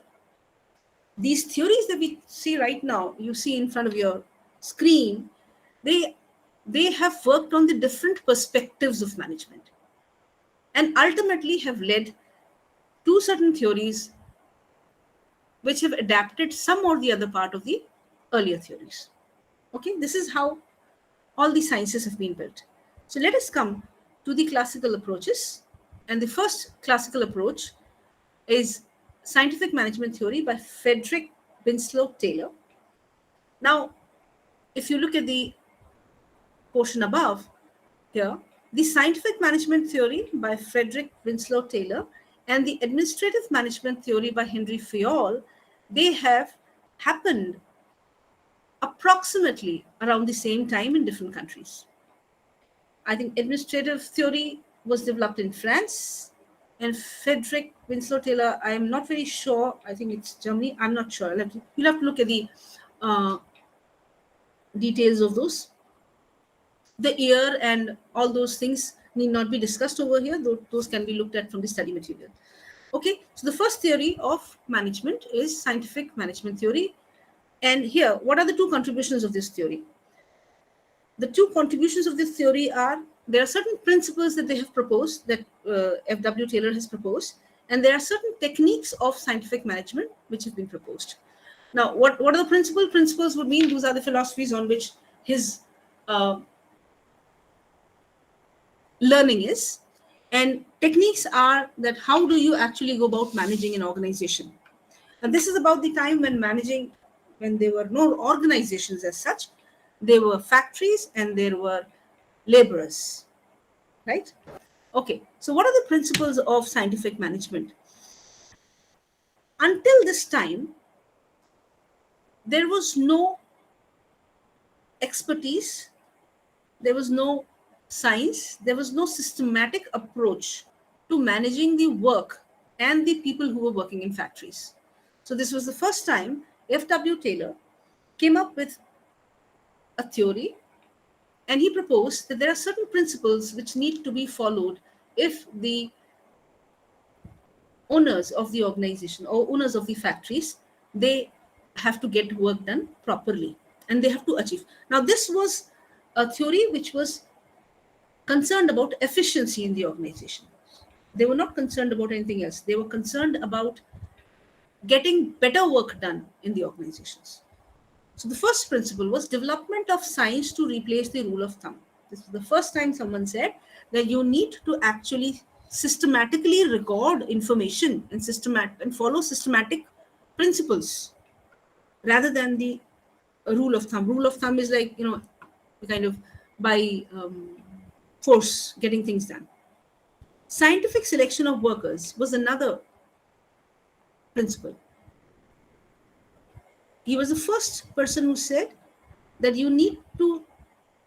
these theories that we see right now, you see in front of your screen, they have worked on the different perspectives of management and ultimately have led to certain theories which have adapted some or the other part of the earlier theories. Okay, this is how all the sciences have been built. So let us come to the classical approaches. And the first classical approach is scientific management theory by Frederick Winslow Taylor. Now, if you look at the portion above here, the scientific management theory by Frederick Winslow Taylor and the administrative management theory by Henry Fayol, they have happened approximately around the same time in different countries. I think administrative theory was developed in France, and Frederick Winslow Taylor, I'm not very sure. I think it's Germany. I'm not sure. You'll have to look at the details of those. The year and all those things need not be discussed over here. Those can be looked at from the study material. Okay, so the first theory of management is scientific management theory. And here, what are the two contributions of this theory? The two contributions of this theory are, there are certain principles that they have proposed, that F.W. Taylor has proposed, and there are certain techniques of scientific management which have been proposed. Now, what are the principles? Principles would mean those are the philosophies on which his learning is, and techniques are that how do you actually go about managing an organization. And this is about the time when there were no organizations as such. There were factories and there were laborers, right? Okay, so what are the principles of scientific management? Until this time, there was no expertise, there was no science, there was no systematic approach to managing the work and the people who were working in factories. So this was the first time F.W. Taylor came up with a theory, and he proposed that there are certain principles which need to be followed if the owners of the organization or owners of the factories, they have to get work done properly and they have to achieve. Now, this was a theory which was concerned about efficiency in the organization. They were not concerned about anything else. They were concerned about getting better work done in the organizations. So the first principle was development of science to replace the rule of thumb. This is the first time someone said that you need to actually systematically record information and follow systematic principles rather than the rule of thumb. Rule of thumb is like, kind of by force getting things done. Scientific selection of workers was another principle. He was the first person who said that you need to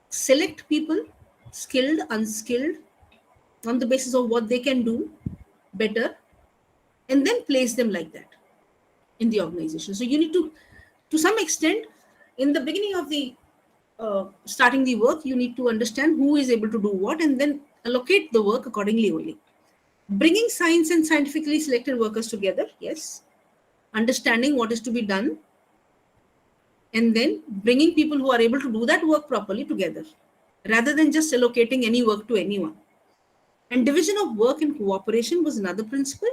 select people, skilled, unskilled, on the basis of what they can do better, and then place them like that in the organization. So you need to some extent, in the beginning of the starting the work, you need to understand who is able to do what and then allocate the work accordingly only. Bringing science and scientifically selected workers together, yes. Understanding what is to be done, and then bringing people who are able to do that work properly together, rather than just allocating any work to anyone. And division of work and cooperation was another principle.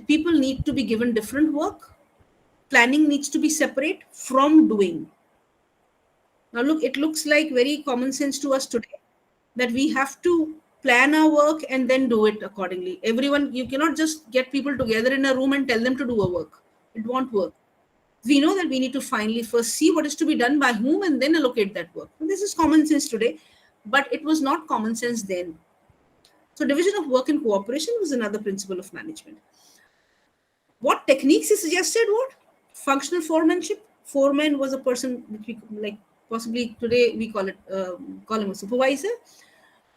People need to be given different work. Planning needs to be separate from doing. Now look, it looks like very common sense to us today that we have to plan our work and then do it accordingly. Everyone, you cannot just get people together in a room and tell them to do a work. It won't work. We know that we need to finally first see what is to be done by whom and then allocate that work. And this is common sense today, but it was not common sense then. So division of work and cooperation was another principle of management. What techniques he suggested? What? Functional foremanship. Foreman was a person which we like, possibly today we call him a supervisor.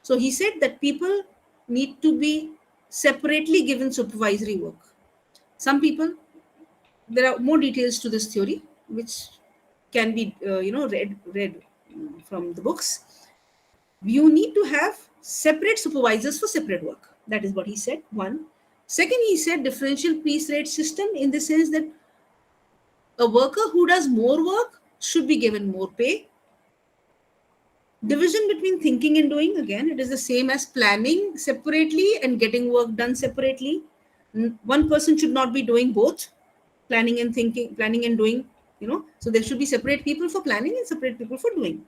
So he said that people need to be separately given supervisory work. Some people, there are more details to this theory which can be read from the books. You need to have separate supervisors for separate work. That is what he said. One. Second, he said differential piece rate system, in the sense that a worker who does more work should be given more pay. Division between thinking and doing, again, it is the same as planning separately and getting work done separately. One person should not be doing both, planning and thinking, planning and doing, so there should be separate people for planning and separate people for doing.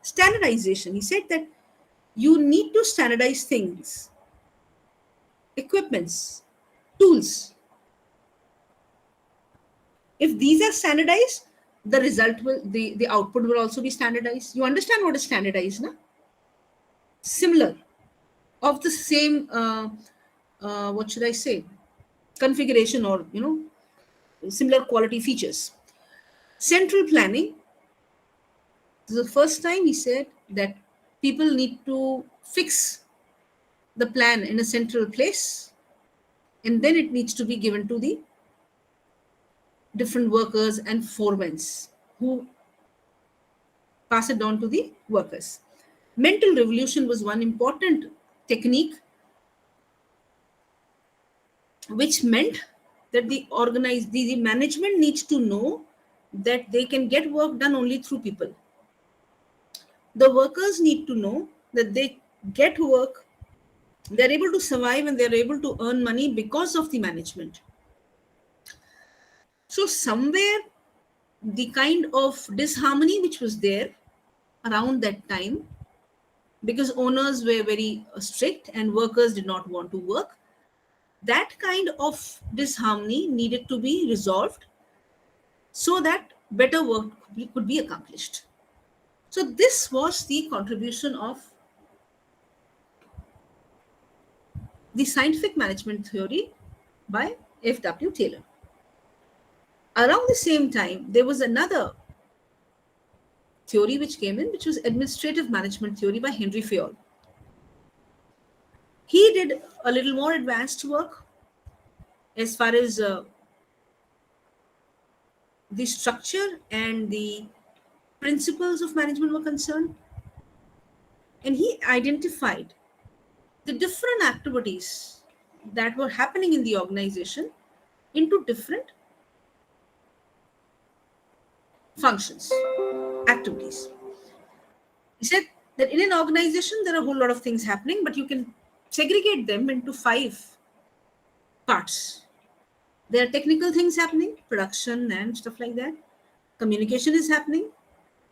Standardization, he said that you need to standardize things, equipments, tools. If these are standardized, the result will, the output will also be standardized. You understand what is standardized, na? Similar, of the same, what should I say, configuration, or similar quality features. Central planning. This is the first time he said that people need to fix the plan in a central place, and then it needs to be given to the different workers and foremen who pass it on to the workers. Mental revolution was one important technique, which meant that the management needs to know that they can get work done only through people. The workers need to know that they get work, they're able to survive, and they're able to earn money because of the management. So somewhere the kind of disharmony which was there around that time, because owners were very strict and workers did not want to work, that kind of disharmony needed to be resolved so that better work could be accomplished. So this was the contribution of the scientific management theory by F.W. Taylor. Around the same time, there was another theory which came in, which was administrative management theory by Henry Fayol. He did a little more advanced work as far as the structure and the principles of management were concerned. And he identified the different activities that were happening in the organization into different functions, activities. He said that in an organization, there are a whole lot of things happening, but you can segregate them into 5 parts. There are technical things happening, production and stuff like that. Communication is happening.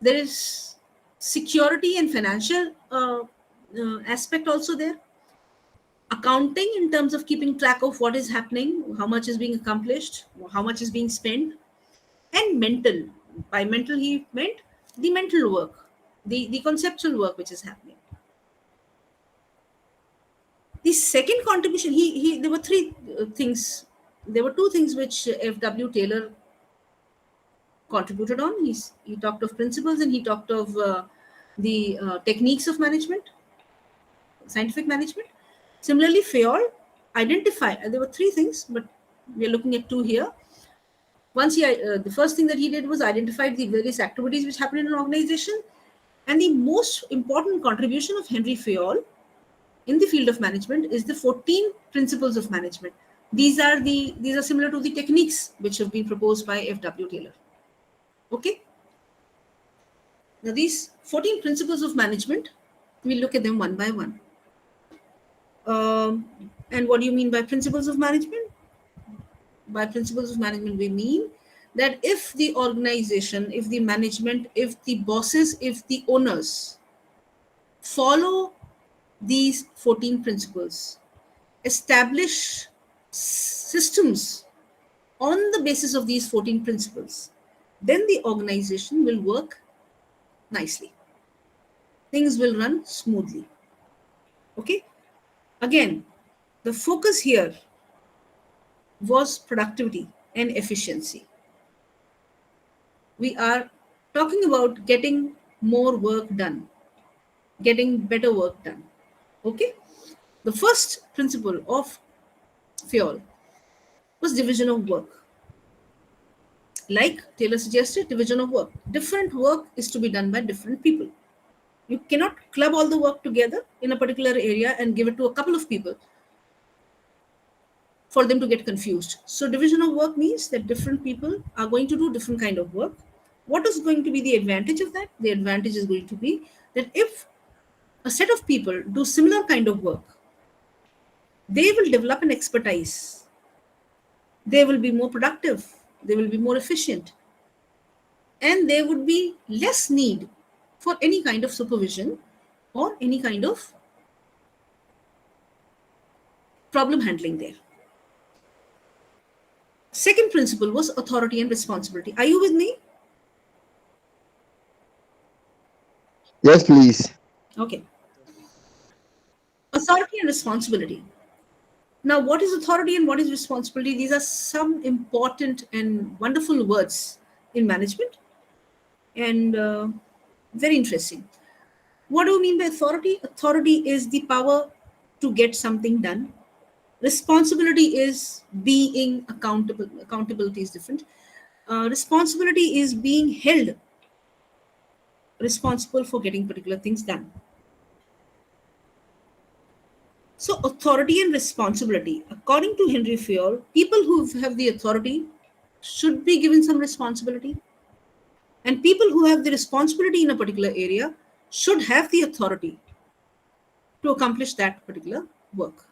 There is security and financial aspect also there. Accounting in terms of keeping track of what is happening, how much is being accomplished, how much is being spent, and mental. By mental, he meant the mental work, the conceptual work which is happening. The second contribution, there were 3 things. There were 2 things which F.W. Taylor contributed on. He talked of principles and he talked of the techniques of management, scientific management. Similarly, Fayol identified, there were 3 things, but we are looking at 2 here. Once the first thing that he did was identify the various activities which happen in an organization, and the most important contribution of Henry Fayol in the field of management is the 14 principles of management. These are similar to the techniques which have been proposed by F.W. Taylor. Okay. Now these 14 principles of management, we'll look at them one by one. And what do you mean by principles of management? By principles of management, we mean that if the organization, if the management, if the bosses, if the owners follow these 14 principles, establish systems on the basis of these 14 principles, then the organization will work nicely. Things will run smoothly. Okay. Again, the focus here was productivity and efficiency. We are talking about getting more work done, getting better work done. Okay. The first principle of Fayol was division of work. Like Taylor suggested, division of work. Different work is to be done by different people. You cannot club all the work together in a particular area and give it to a couple of people for them to get confused. So division of work means that different people are going to do different kind of work. What is going to be the advantage of that? The advantage is going to be that if a set of people do similar kind of work, they will develop an expertise. They will be more productive. They will be more efficient. And there would be less need for any kind of supervision or any kind of problem handling there. Second principle was authority and responsibility. Are you with me? Yes, please. Okay. Authority and responsibility. Now, what is authority and what is responsibility? These are some important and wonderful words in management and very interesting. What do you mean by authority? Authority is the power to get something done. Responsibility is being accountable. Accountability is different. Responsibility is being held responsible for getting particular things done. So authority and responsibility, according to Henry Fayol, people who have the authority should be given some responsibility, and people who have the responsibility in a particular area should have the authority to accomplish that particular work.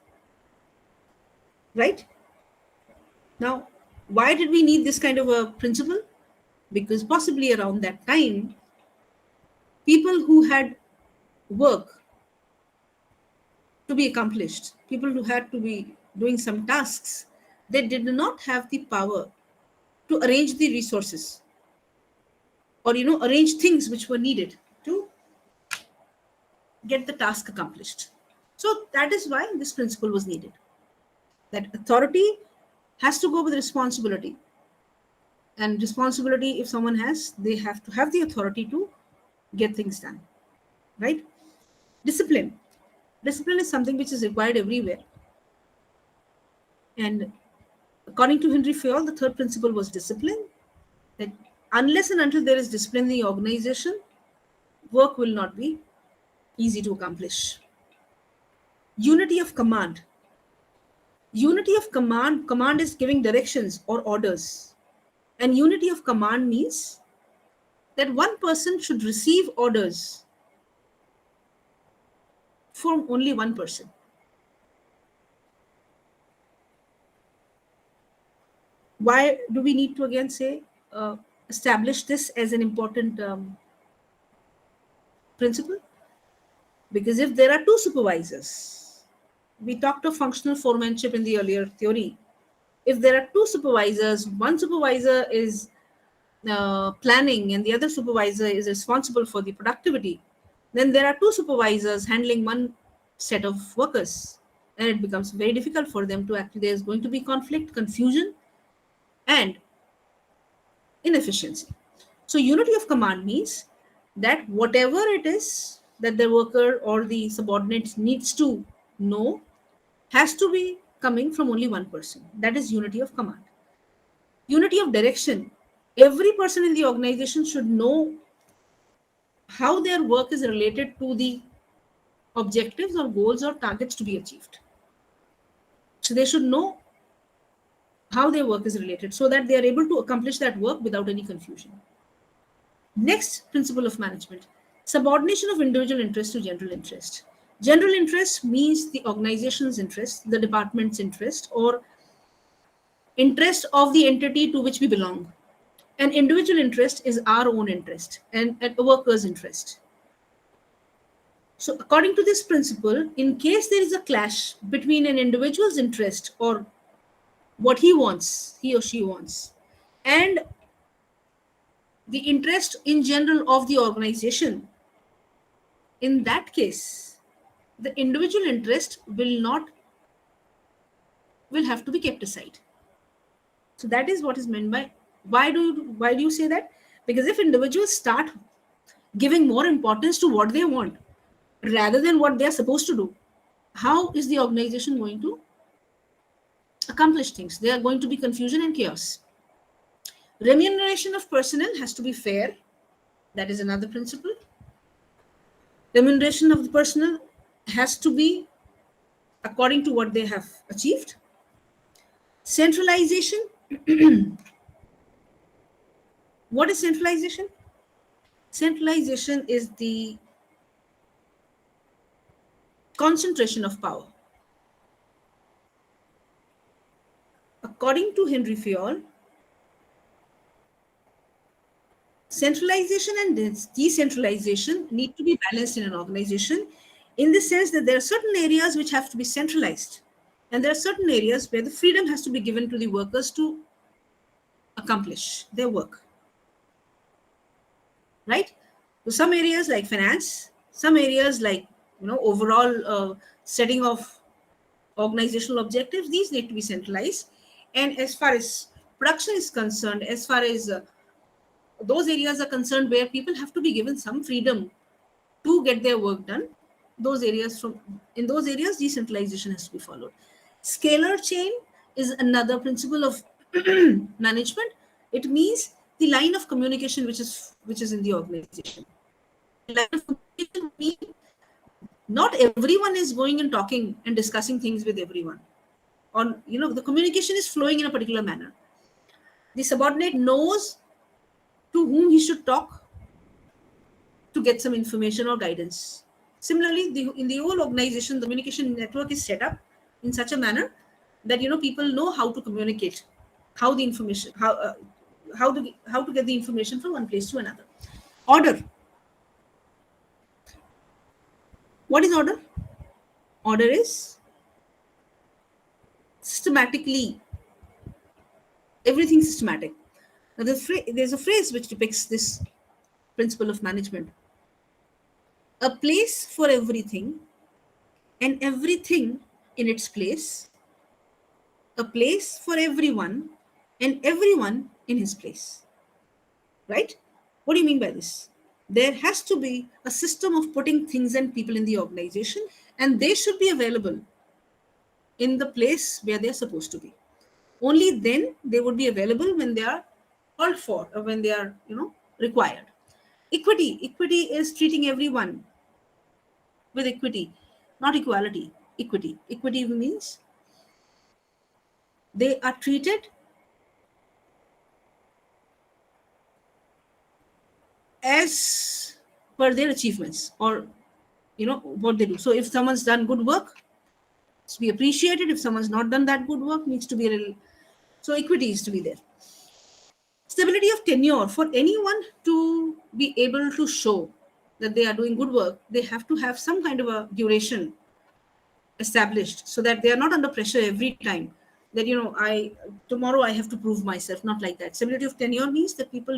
Right? Now, why did we need this kind of a principle? Because possibly around that time, people who had work to be accomplished, people who had to be doing some tasks, they did not have the power to arrange the resources or arrange things which were needed to get the task accomplished. So that is why this principle was needed, that authority has to go with responsibility, and responsibility, if someone has, they have to have the authority to get things done. Right? Discipline is something which is required everywhere, and according to Henry Fayol, the third principle was discipline, that unless and until there is discipline in the organization, work will not be easy to accomplish. Unity of command. Unity of command is giving directions or orders. And unity of command means that one person should receive orders from only one person. why do we need to again say establish this as an important principle? Because if there are two supervisors, we talked of functional foremanship in the earlier theory. If there are two supervisors, one supervisor is planning and the other supervisor is responsible for the productivity, then there are two supervisors handling one set of workers, and it becomes very difficult for them to actually, there's going to be conflict, confusion, and inefficiency. So unity of command means that whatever it is that the worker or the subordinate needs to know has to be coming from only one person. That is unity of command. Unity of direction. Every person in the organization should know how their work is related to the objectives or goals or targets to be achieved. So they should know how their work is related so that they are able to accomplish that work without any confusion. Next principle of management, subordination of individual interest to general interest. General interest means the organization's interest, the department's interest, or interest of the entity to which we belong. An individual interest is our own interest and a worker's interest. So according to this principle, in case there is a clash between an individual's interest or what he wants, he or she wants, and the interest in general of the organization, in that case, the individual interest will have to be kept aside. So that is what is meant by why do you say that? Because if individuals start giving more importance to what they want rather than what they are supposed to do, how is the organization going to accomplish things? There are going to be confusion and chaos. Remuneration of personnel has to be fair. That is another principle. Remuneration of the personnel has to be according to what they have achieved. Centralization. What is centralization? Centralization is the concentration of power. According to Henry Fayol, centralization and decentralization need to be balanced in an organization in the sense that there are certain areas which have to be centralized and there are certain areas where the freedom has to be given to the workers to accomplish their work. Right? So some areas like finance, some areas like overall setting of organizational objectives, these need to be centralized. And as far as production is concerned, as far as those areas are concerned where people have to be given some freedom to get their work done, in those areas decentralization has to be followed. Scalar chain is another principle of management. It means the line of communication which is in the organization. The line of communication means not everyone is going and talking and discussing things with everyone. The communication is flowing in a particular manner. The subordinate knows to whom he should talk to get some information or guidance. Similarly, in the whole organization, the communication network is set up in such a manner that people know how to communicate, how to get the information from one place to another. Order. What is order? Order is systematically, everything systematic. Now, there's a phrase which depicts this principle of management. A place for everything and everything in its place. A place for everyone and everyone in his place. Right? What do you mean by this? There has to be a system of putting things and people in the organization, and they should be available in the place where they're supposed to be. Only then they would be available when they are called for or when they are, required. Equity. Equity is treating everyone with equity, not equality. Equity. Equity means they are treated as per their achievements or what they do. So if someone's done good work, it's to be appreciated. If someone's not done that good work, needs to be a little. So equity is to be there. Stability of tenure. For anyone to be able to show that they are doing good work, they have to have some kind of a duration established, so that they are not under pressure every time that, tomorrow I have to prove myself. Not like that. Stability of tenure means that people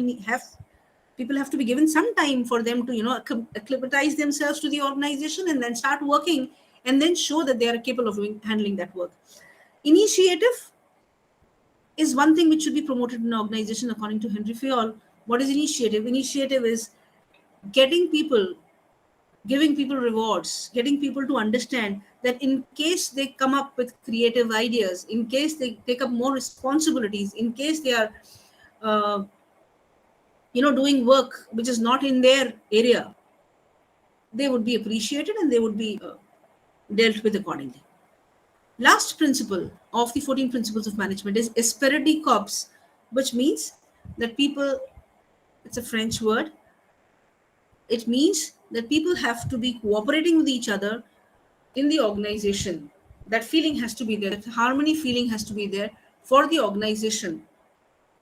have to be given some time for them to, acclimatize themselves to the organization and then start working, and then show that they are capable of handling that work. Initiative is one thing which should be promoted in an organization, according to Henry Fayol. What is initiative? Initiative is giving people rewards, getting people to understand that in case they come up with creative ideas, in case they take up more responsibilities, in case they are, doing work which is not in their area, they would be appreciated and they would be dealt with accordingly. Last principle of the 14 principles of management is esprit corps, which means that people, it's a French word, it means that people have to be cooperating with each other in the organization. That feeling has to be there, that harmony feeling has to be there for the organization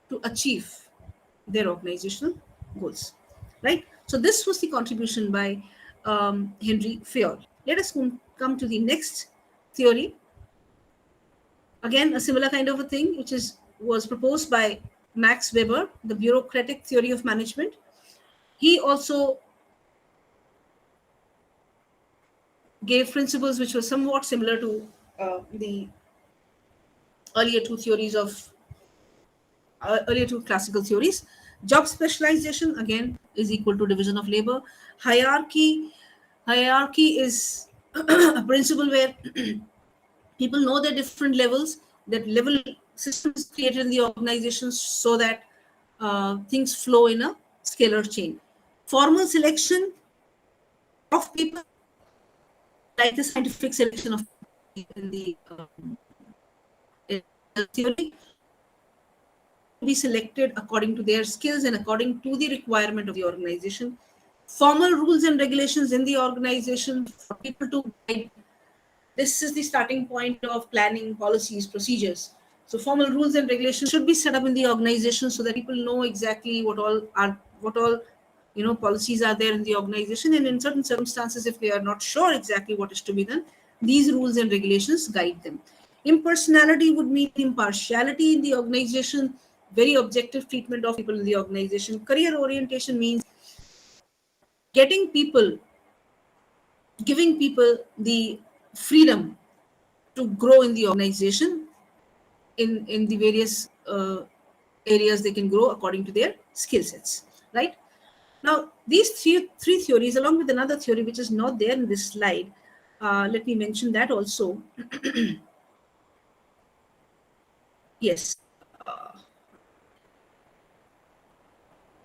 to achieve their organizational goals, right? So this was the contribution by Henry Fayol. Let us come to the next theory. Again, a similar kind of a thing, which was proposed by Max Weber, the bureaucratic theory of management. He also gave principles which were somewhat similar to the earlier two classical theories. Job specialization, again, is equal to division of labor. Hierarchy is a principle where people know their different levels, that level systems created in the organization so that things flow in a scalar chain. Formal selection of people, like the scientific selection of in the theory, be selected according to their skills and according to the requirement of the organization. Formal rules and regulations in the organization for people to guide. This is the starting point of planning, policies, procedures. So formal rules and regulations should be set up in the organization so that people know exactly what all policies are there in the organization. And in certain circumstances, if they are not sure exactly what is to be done, these rules and regulations guide them. Impersonality would mean impartiality in the organization, very objective treatment of people in the organization. Career orientation means giving people the freedom to grow in the organization in the various areas they can grow according to their skill sets, right? Now, these three theories, along with another theory which is not there in this slide, let me mention that also. Yes.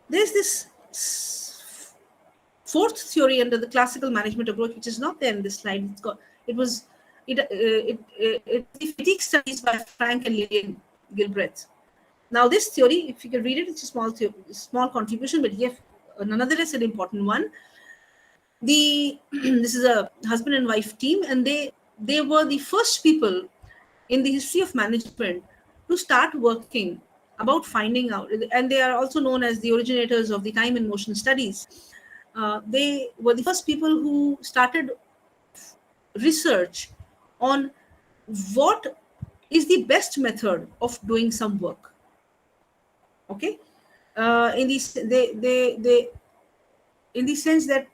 There's this fourth theory under the classical management approach, which is not there in this slide. It's the fatigue studies by Frank and Lillian Gilbreth. Now, this theory, if you can read it, it's a small contribution, but yet nonetheless an important one. This is a husband and wife team, and they were the first people in the history of management to start working about finding out, and they are also known as the originators of the time and motion studies. They were the first people who started research on what is the best method of doing some work. Okay, in the sense that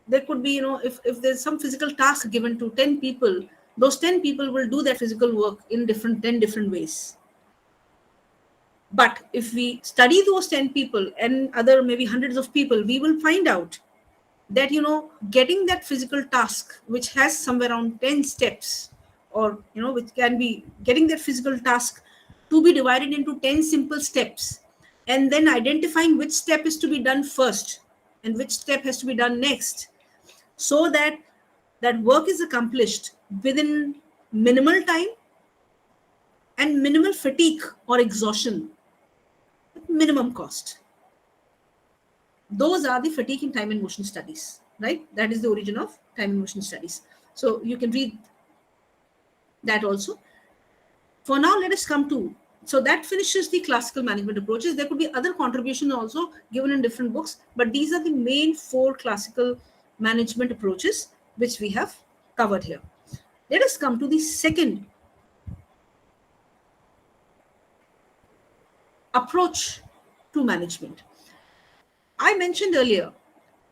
there could be, if there's some physical task given to 10 people, those 10 people will do that physical work in 10 different ways. But if we study those 10 people and other maybe hundreds of people, we will find out that, getting that physical task, which has somewhere around 10 steps, or, which can be getting that physical task to be divided into 10 simple steps, and then identifying which step is to be done first and which step has to be done next, so that that work is accomplished within minimal time and minimal fatigue or exhaustion, minimum cost. Those are the fatigue in time and motion studies, right? That is the origin of time and motion studies. So you can read that also. For now, let us come to So that finishes the classical management approaches. There could be other contributions also given in different books, but these are the main 4 classical management approaches which we have covered here. Let us come to the second approach to management. I mentioned earlier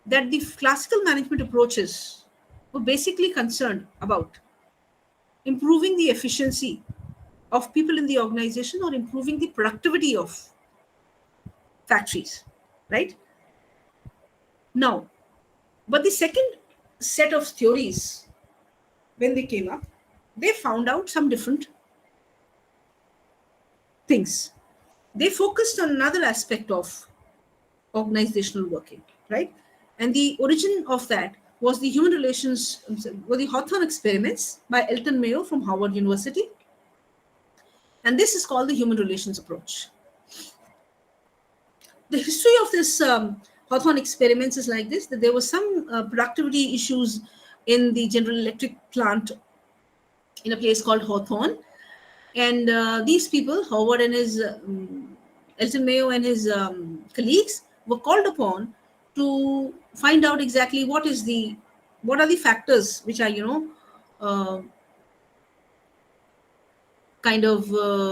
that the classical management approaches were basically concerned about improving the efficiency of people in the organization or improving the productivity of factories, right? Now, but the second set of theories, when they came up, they found out some different things. They focused on another aspect of organizational working, right? And the origin of that was the human relations, were the Hawthorne experiments by Elton Mayo from Harvard University. And this is called the human relations approach. The history of this Hawthorne experiments is like this, that there were some productivity issues in the General Electric plant in a place called Hawthorne. And these people, Howard and his, Elton Mayo and his colleagues, were called upon to find out exactly what are the factors which are, kind of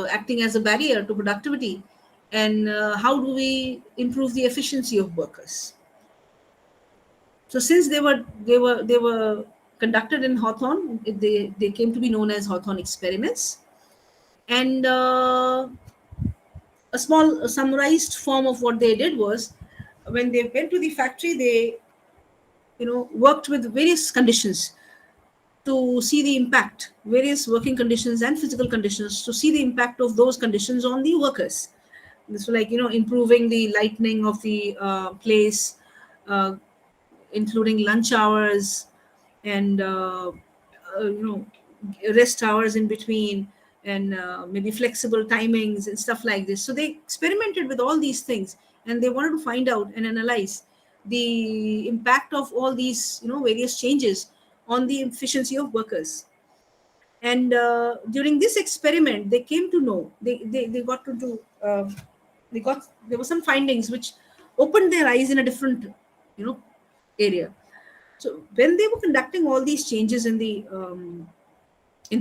acting as a barrier to productivity, and how do we improve the efficiency of workers. So since they were conducted in Hawthorne, they came to be known as Hawthorne experiments. And a summarized form of what they did was, when they went to the factory, they worked with various conditions to see the impact, various working conditions and physical conditions, to see the impact of those conditions on the workers. This was like improving the lighting of the place, including lunch hours and rest hours in between, and maybe flexible timings and stuff like this. So they experimented with all these things, and they wanted to find out and analyze the impact of all these various changes on the efficiency of workers. And during this experiment, they came to know, they got to do there were some findings which opened their eyes in a different area. So when they were conducting all these changes in the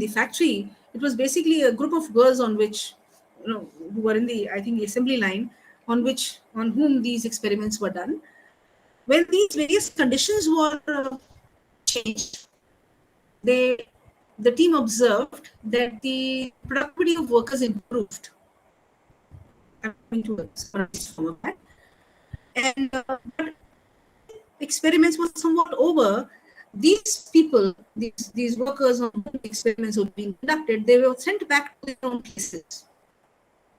factory, it was basically a group of girls on which who were in the, I think, the assembly line, on whom these experiments were done. When these various conditions were changed, the team observed that the productivity of workers improved. Coming to some of that. And but experiments were somewhat over. These people, these workers on whom experiments were being conducted, they were sent back to their own places.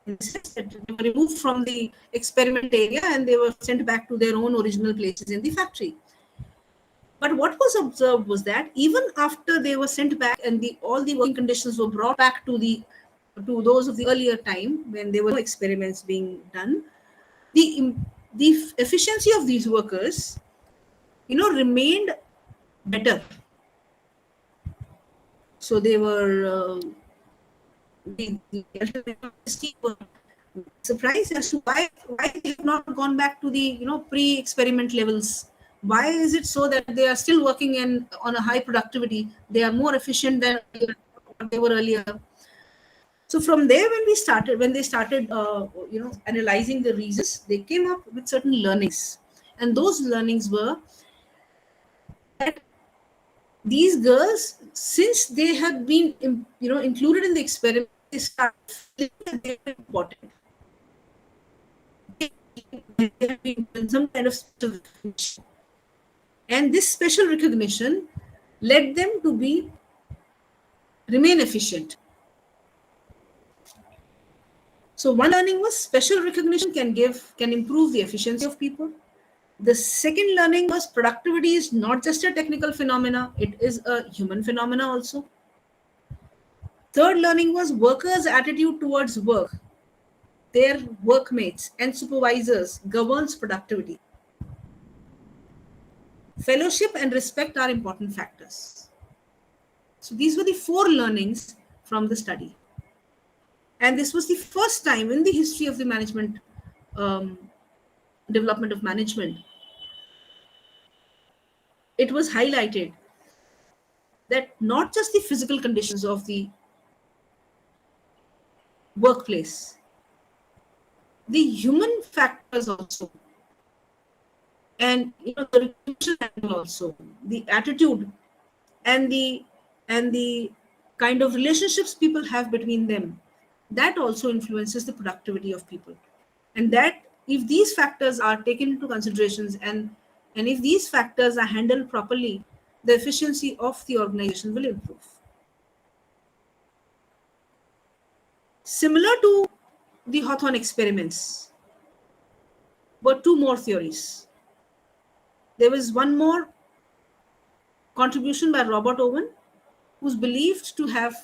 In the sense that they were removed from the experiment area and they were sent back to their own original places in the factory. But what was observed was that even after they were sent back and all the working conditions were brought back to those of the earlier time when there were no experiments being done, the efficiency of these workers, remained better. So they were the were surprised as to why they have not gone back to the pre-experiment levels. Why is it so that they are still working on a high productivity? They are more efficient than they were earlier. So from there, when they started analyzing the reasons, they came up with certain learnings, and those learnings were that these girls, since they had been included in the experiment, they started feeling that they were important. They have been given some kind of special recognition. And this special recognition led them to remain efficient. So one learning was special recognition can improve the efficiency of people. The second learning was productivity is not just a technical phenomena, it is a human phenomena also. Third learning was workers' attitude towards work, their workmates and supervisors governs productivity. Fellowship and respect are important factors. So these were the 4 learnings from the study. And this was the first time in the history of the management, development of management, it was highlighted that not just the physical conditions of the workplace, the human factors also, and the recruitment angle also, the attitude, and the kind of relationships people have between them, that also influences the productivity of people. And that if these factors are taken into considerations, and if these factors are handled properly, the efficiency of the organization will improve. Similar to the Hawthorne experiments were two more theories. There was one more contribution by Robert Owen, who's believed to have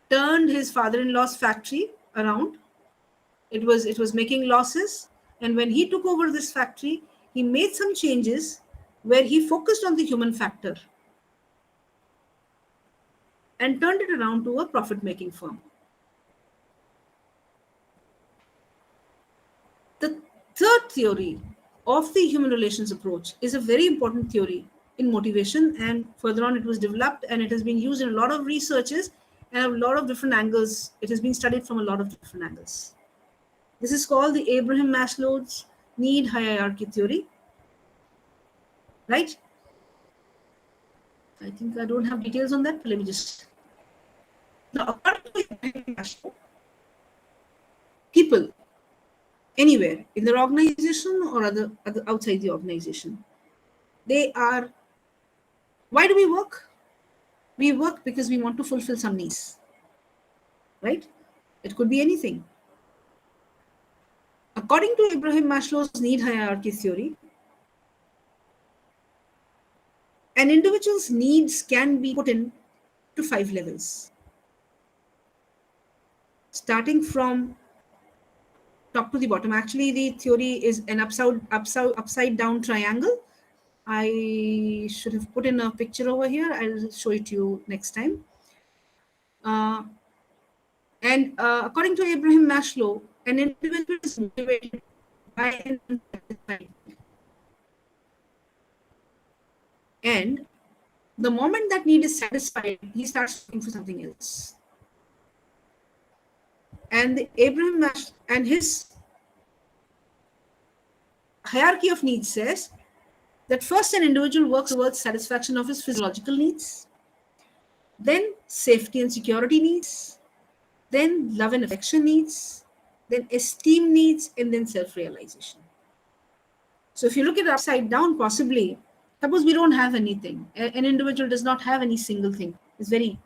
turned his father-in-law's factory around. It was making losses, and when he took over this factory, he made some changes where he focused on the human factor and turned it around to a profit-making firm. The third theory of the human relations approach is a very important theory in motivation, and further on it was developed and it has been used in a lot of researches and a lot of different angles. It has been studied from a lot of different angles. This is called the Abraham Maslow's need hierarchy theory, right? I think I don't have details on that, but let me just. Now, according to Abraham Maslow, people anywhere in their organization or other outside the organization, they are. Why do we work? We work because we want to fulfill some needs, right? It could be anything. According to Abraham Maslow's need hierarchy theory, an individual's needs can be put in to 5 levels, starting from top to the bottom. Actually, the theory is an upside down triangle. I should have put in a picture over here. I'll show it to you next time. According to Abraham Maslow, an individual is motivated by an unsatisfied need. And the moment that need is satisfied, he starts looking for something else. And the Abraham Maslow and his hierarchy of needs says that first an individual works towards satisfaction of his physiological needs, then safety and security needs, then love and affection needs, then esteem needs, and then self-realization. So if you look at it upside down, possibly, suppose we don't have anything. An individual does not have any single thing. It's very.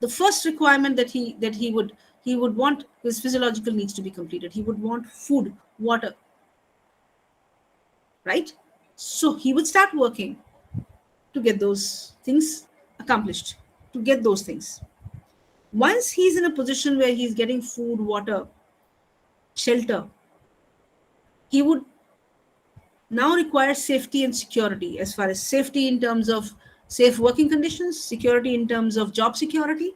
The first requirement that he would want his physiological needs to be completed. He would want food, water, right? So he would start working to get those things accomplished, to get those things. Once he's in a position where he's getting food, water, shelter, he would now require safety and security, as far as safety in terms of safe working conditions, security in terms of job security.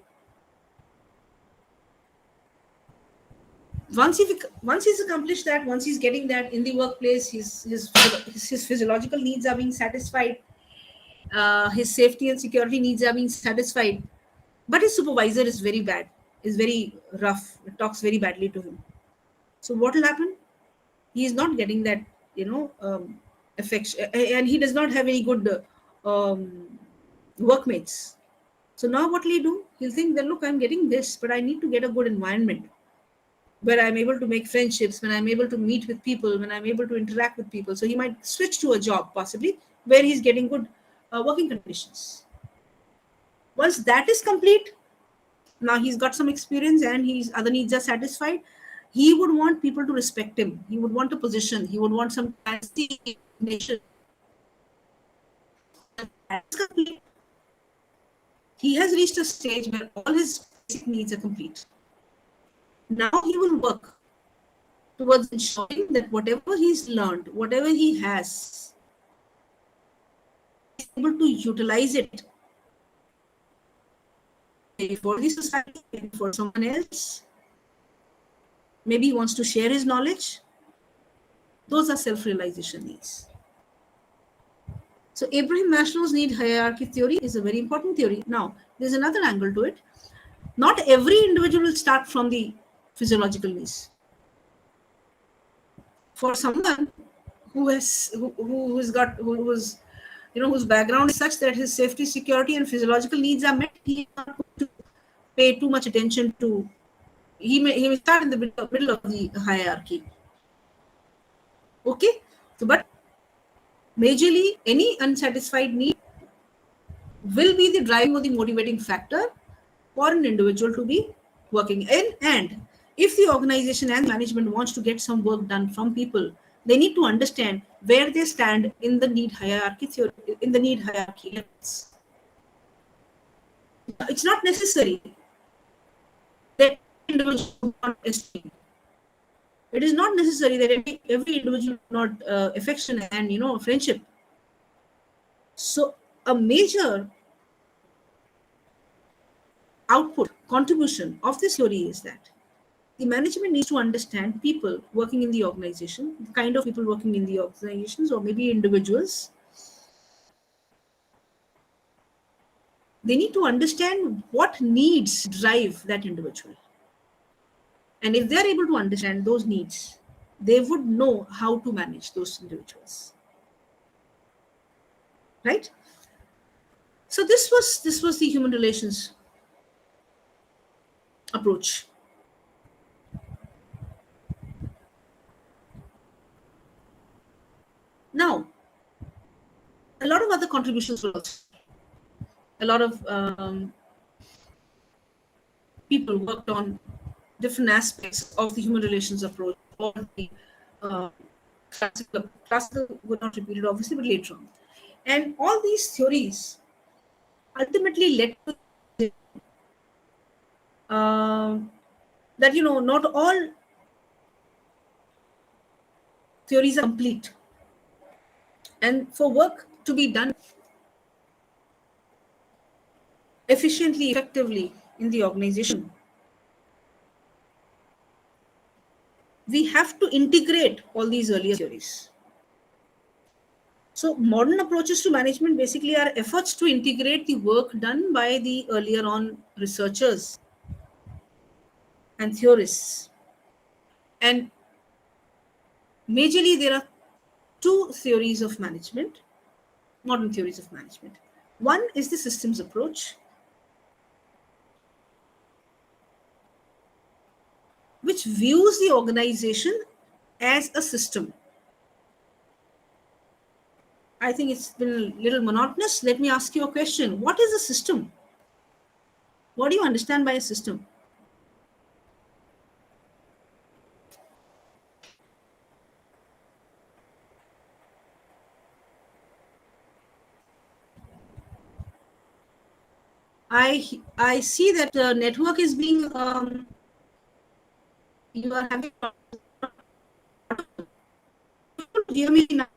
Once he's accomplished that, once he's getting that in the workplace, his physiological needs are being satisfied, his safety and security needs are being satisfied, but his supervisor is very bad, is very rough, talks very badly to him. So what will happen? He is not getting that, affection, and he does not have any good workmates. So now what will he do? He'll think that, look, I'm getting this, but I need to get a good environment where I'm able to make friendships, when I'm able to meet with people, when I'm able to interact with people. So he might switch to a job possibly where he's getting good working conditions. Once that is complete, now he's got some experience and his other needs are satisfied, he would want people to respect him. He would want a position. He would want some nation. That's complete. He has reached a stage where all his basic needs are complete. Now he will work towards ensuring that whatever he's learned, whatever he has, he's able to utilize it maybe for the society, maybe for someone else, Maybe he wants to share his knowledge. Those are self-realization needs. So Abraham Maslow's need hierarchy theory is a very important theory. Now, there's another angle to it. Not every individual will start from the physiological needs. For someone whose background is such that his safety, security, and physiological needs are met, he is not going to pay too much attention to. He may start in the middle of the hierarchy. Okay, but majorly any unsatisfied need will be the driving or the motivating factor for an individual to be working in. And if the organization and management wants to get some work done from people, they need to understand where they stand in the need hierarchy theory, in the need hierarchy levels. It's not necessary that individual not esteem. It is not necessary that every individual not affection and friendship. So a major output contribution of this theory is that the management needs to understand people working in the organization, the kind of people working in the organizations, or maybe individuals. They need to understand what needs drive that individual. And if they're able to understand those needs, they would know how to manage those individuals. Right? So this was the human relations approach. Now, a lot of other contributions were also. A lot of people worked on different aspects of the human relations approach, or the classical were not repeated, obviously, but later on. And all these theories ultimately led to that not all theories are complete, and for work to be done efficiently, effectively in the organization, we have to integrate all these earlier theories. So modern approaches to management basically are efforts to integrate the work done by the earlier on researchers and theorists. And majorly there are two theories of management, modern theories of management. One is the systems approach, which views the organization as a system. I think it's been a little monotonous. Let me ask you a question. What is a system? What do you understand by a system? I see that the network is being you are having hear me now.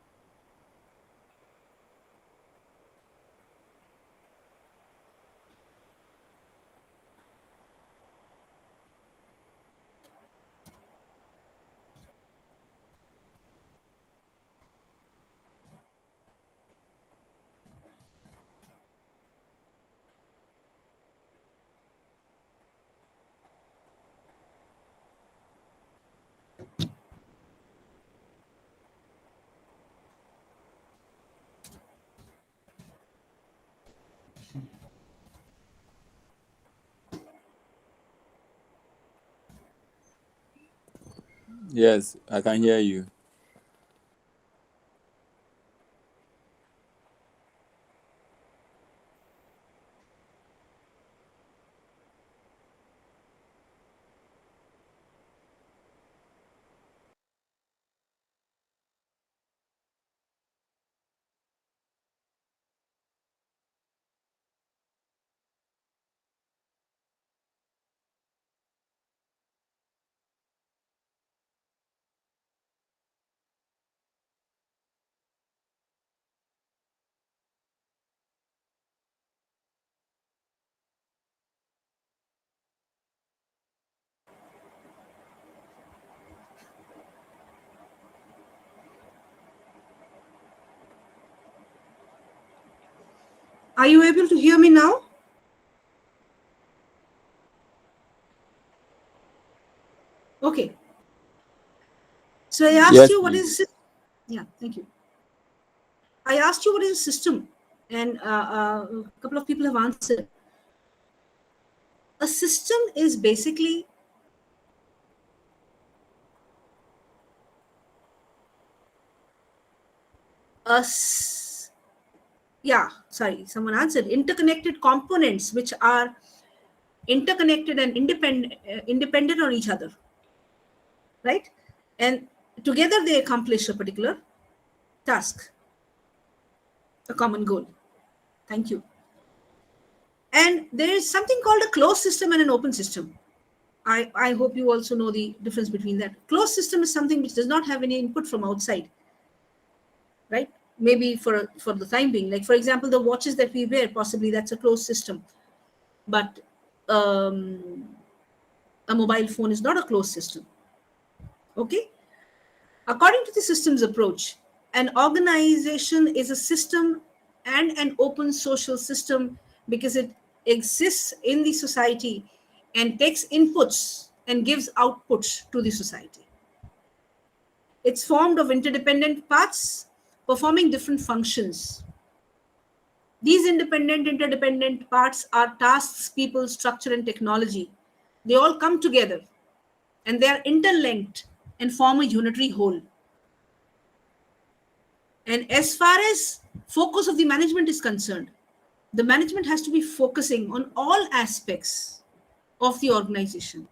Yes, I can hear you. Are you able to hear me now? Okay. So I asked Yes, you what please. is, yeah, thank you. I asked you what is a system, and a couple of people have answered. A system is basically someone answered interconnected components which are interconnected and independent on each other, right? And together they accomplish a particular task, a common goal. Thank you. And there is something called a closed system and an open system. I hope you also know the difference between that. Closed system is something which does not have any input from outside, right? Maybe for the time being, like for example, the watches that we wear, possibly that's a closed system. But a mobile phone is not a closed system. Okay? According to the systems approach, an organization is a system and an open social system because it exists in the society and takes inputs and gives outputs to the society. It's formed of interdependent parts performing different functions. These interdependent parts are tasks, people, structure, and technology. They all come together and they are interlinked and form a unitary whole. And as far as focus of the management is concerned, the management has to be focusing on all aspects of the organization.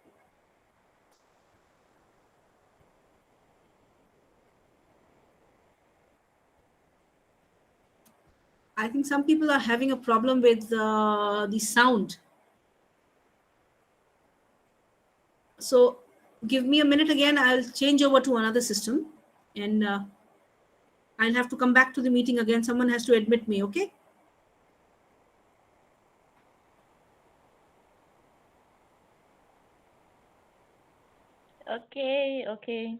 I think some people are having a problem with the sound. So give me a minute again. I'll change over to another system and I'll have to come back to the meeting again. Someone has to admit me, okay? Okay, okay.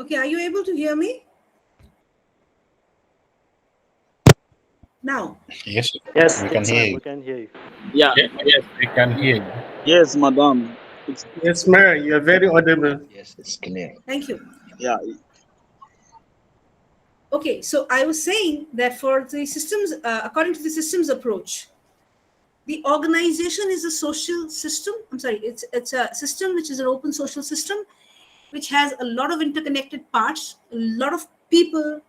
Okay, are you able to hear me? Now, Yes, Yes, we can hear you. We can hear you. yeah, Yes, we can hear you. yes, madam. It's, Yes, Mary, you're very audible. Yes, it's clear. thank you. yeah, Okay, so I was saying that for the systems, according to the systems approach, the organization is a social system. I'm sorry, it's a system which is an open social system, which has a lot of interconnected parts, a lot of people,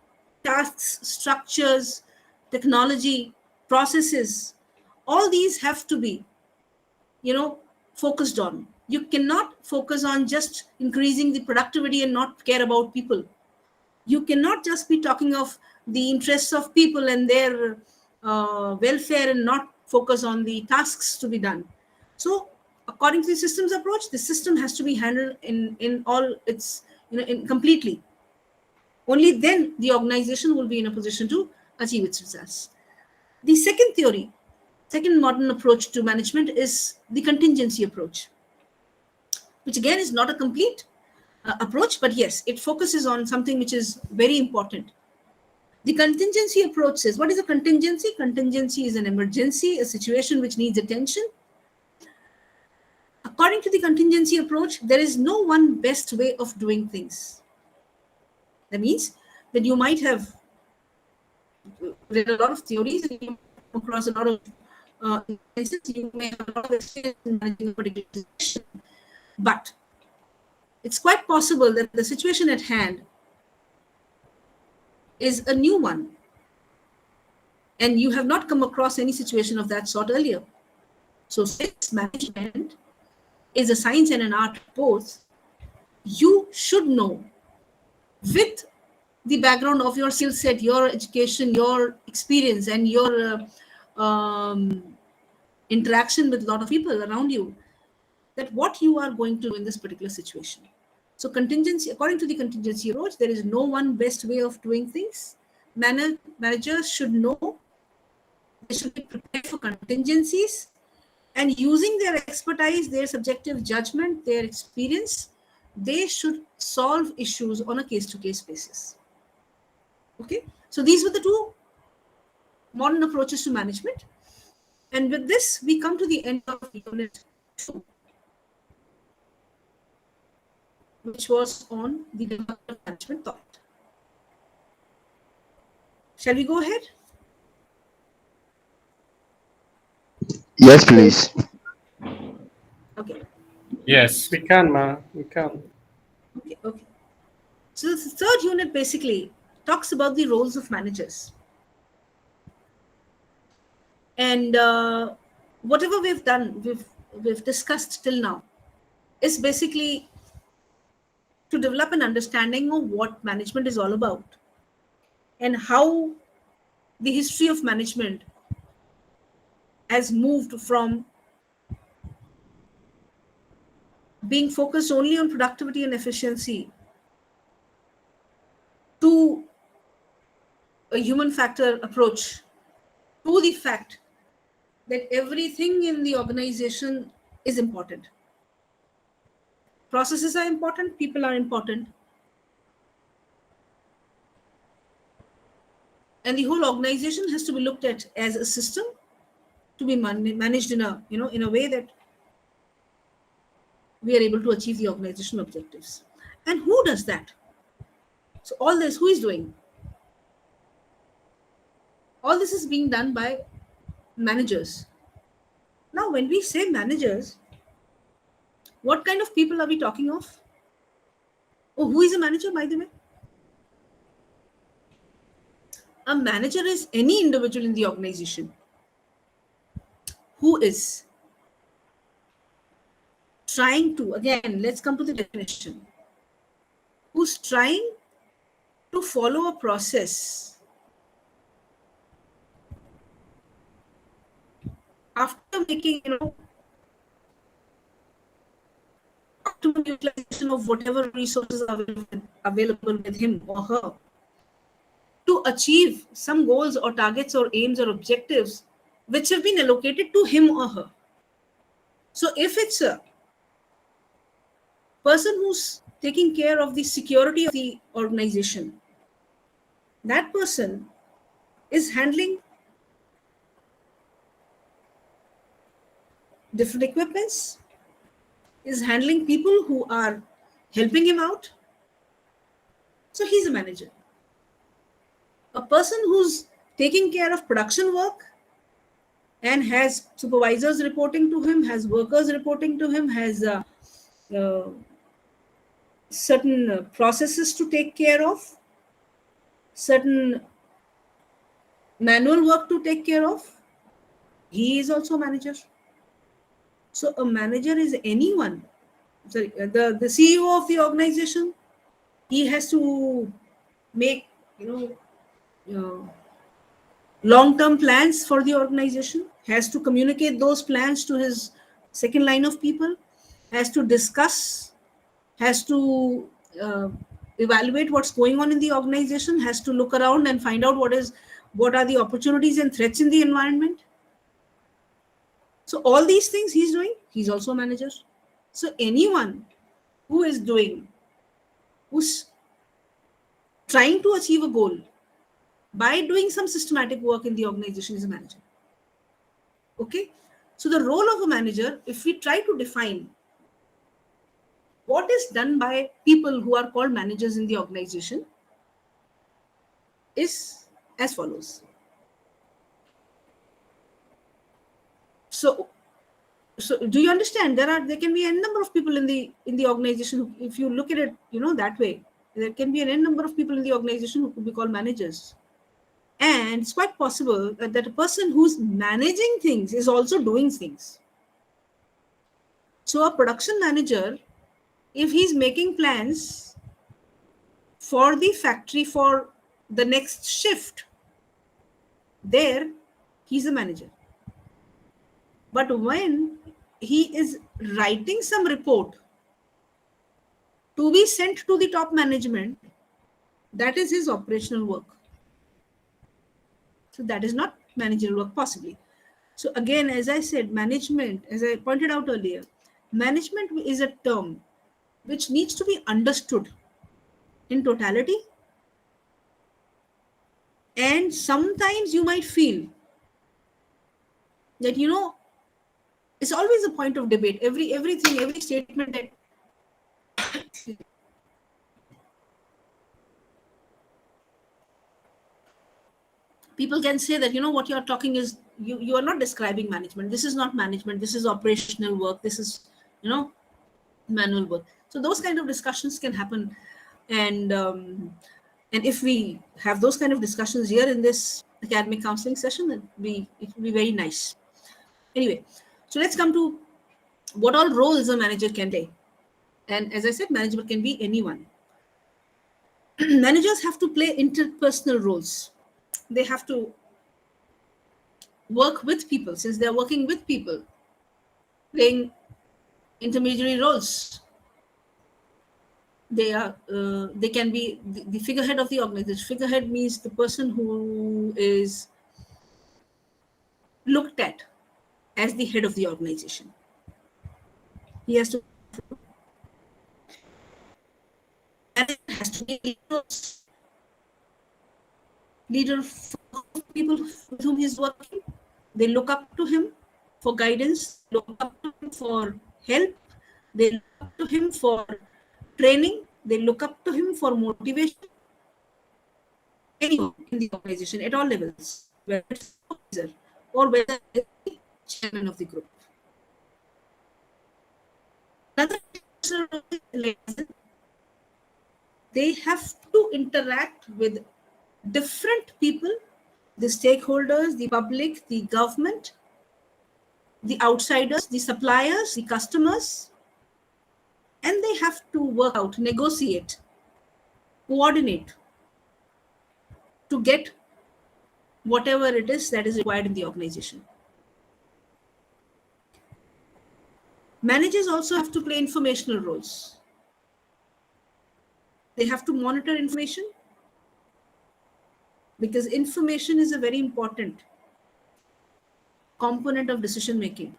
tasks, structures, technology, processes. All these have to be, focused on. You cannot focus on just increasing the productivity and not care about people. You cannot just be talking of the interests of people and their welfare and not focus on the tasks to be done. So according to the systems approach, the system has to be handled in all its, completely. Only then the organization will be in a position to achieve its results. The second modern approach to management is the contingency approach, which again is not a complete approach, but yes, it focuses on something which is very important. The contingency approach says, what is a contingency? Contingency is an emergency, a situation which needs attention. According to the contingency approach, there is no one best way of doing things. That means that you might have read a lot of theories and you come across a lot of you may have a lot of experience in managing a particular situation, but it's quite possible that the situation at hand is a new one. And you have not come across any situation of that sort earlier. So since management is a science and an art both, you should know, with the background of your skill set, your education, your experience, and your interaction with a lot of people around you, that what you are going to do in this particular situation. So contingency, according to the contingency approach, there is no one best way of doing things. Managers should know, they should be prepared for contingencies, and using their expertise, their subjective judgment, their experience, they should solve issues on a case-to-case basis. Okay, so these were the two modern approaches to management. And with this, we come to the end of unit 2, which was on the development of management thought. Shall we go ahead? Yes, please. Okay. Yes, we can, ma. We can. Okay. So the third unit basically talks about the roles of managers. And whatever we've done, we've discussed till now, is basically to develop an understanding of what management is all about and how the history of management has moved from being focused only on productivity and efficiency to a human factor approach, to the fact that everything in the organization is important. Processes are important, people are important, and the whole organization has to be looked at as a system to be managed in a in a way that we are able to achieve the organizational objectives. And who does that? So all this, who is doing? All this is being done by managers. Now, when we say managers, what kind of people are we talking of? Oh, who is a manager, by the way? A manager is any individual in the organization who is trying to, again, let's come to the definition, who's trying to follow a process after making, optimal utilization of whatever resources are available with him or her to achieve some goals or targets or aims or objectives which have been allocated to him or her. So if it's a person who's taking care of the security of the organization, that person is handling different equipments, is handling people who are helping him out. So he's a manager. A person who's taking care of production work and has supervisors reporting to him, has workers reporting to him, has certain processes to take care of, certain manual work to take care of, he is also a manager. So a manager is anyone. Sorry, the CEO of the organization, he has to make long-term plans for the organization, has to communicate those plans to his second line of people, has to discuss, has to evaluate what's going on in the organization, has to look around and find out what are the opportunities and threats in the environment. So all these things he's doing, he's also a manager. So anyone who's trying to achieve a goal by doing some systematic work in the organization is a manager. Okay, so the role of a manager, if we try to define what is done by people who are called managers in the organization, is as follows. So do you understand? There can be a number of people in the organization who, if you look at it, that way, There can be an n number of people in the organization who could be called managers. And it's quite possible that a person who's managing things is also doing things. So a production manager, if he's making plans for the factory for the next shift, there he's a manager. But when he is writing some report to be sent to the top management, that is his operational work. So that is not managerial work possibly. So again, as I said, management, as I pointed out earlier, management is a term which needs to be understood in totality. And sometimes you might feel that, it's always a point of debate. Every statement that people can say that, what you're talking is, you are not describing management. This is not management. This is operational work. This is, manual work. So those kind of discussions can happen. And if we have those kind of discussions here in this academic counseling session, it will be very nice. Anyway, so let's come to what all roles a manager can play. And as I said, management can be anyone. Managers have to play interpersonal roles. They have to work with people. Since they're working with people, playing intermediary roles. They can be the figurehead of the organization. Figurehead means the person who is looked at as the head of the organization. He has to be leader for people with whom he's working. They look up to him for guidance, look up to him for help, they look up to him for training, they look up to him for motivation. Anyone in the organization at all levels, whether it's officer or whether it's the chairman of the group. Another, they have to interact with different people, the stakeholders, the public, the government, the outsiders, the suppliers, the customers, and they have to work out, negotiate, coordinate to get whatever it is that is required in the organization. Managers also have to play informational roles. They have to monitor information, because information is a very important component of decision making.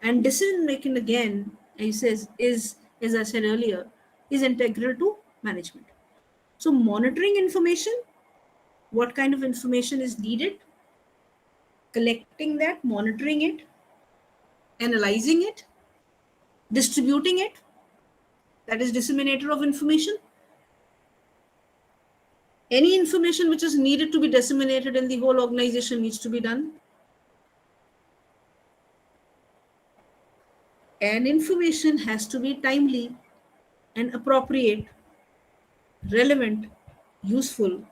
And decision making, again, he says, is, as I said earlier, is integral to management. So monitoring information, what kind of information is needed, collecting that, monitoring it, analyzing it, distributing it, that is disseminator of information. Any information which is needed to be disseminated in the whole organization needs to be done. And information has to be timely and appropriate, relevant, useful.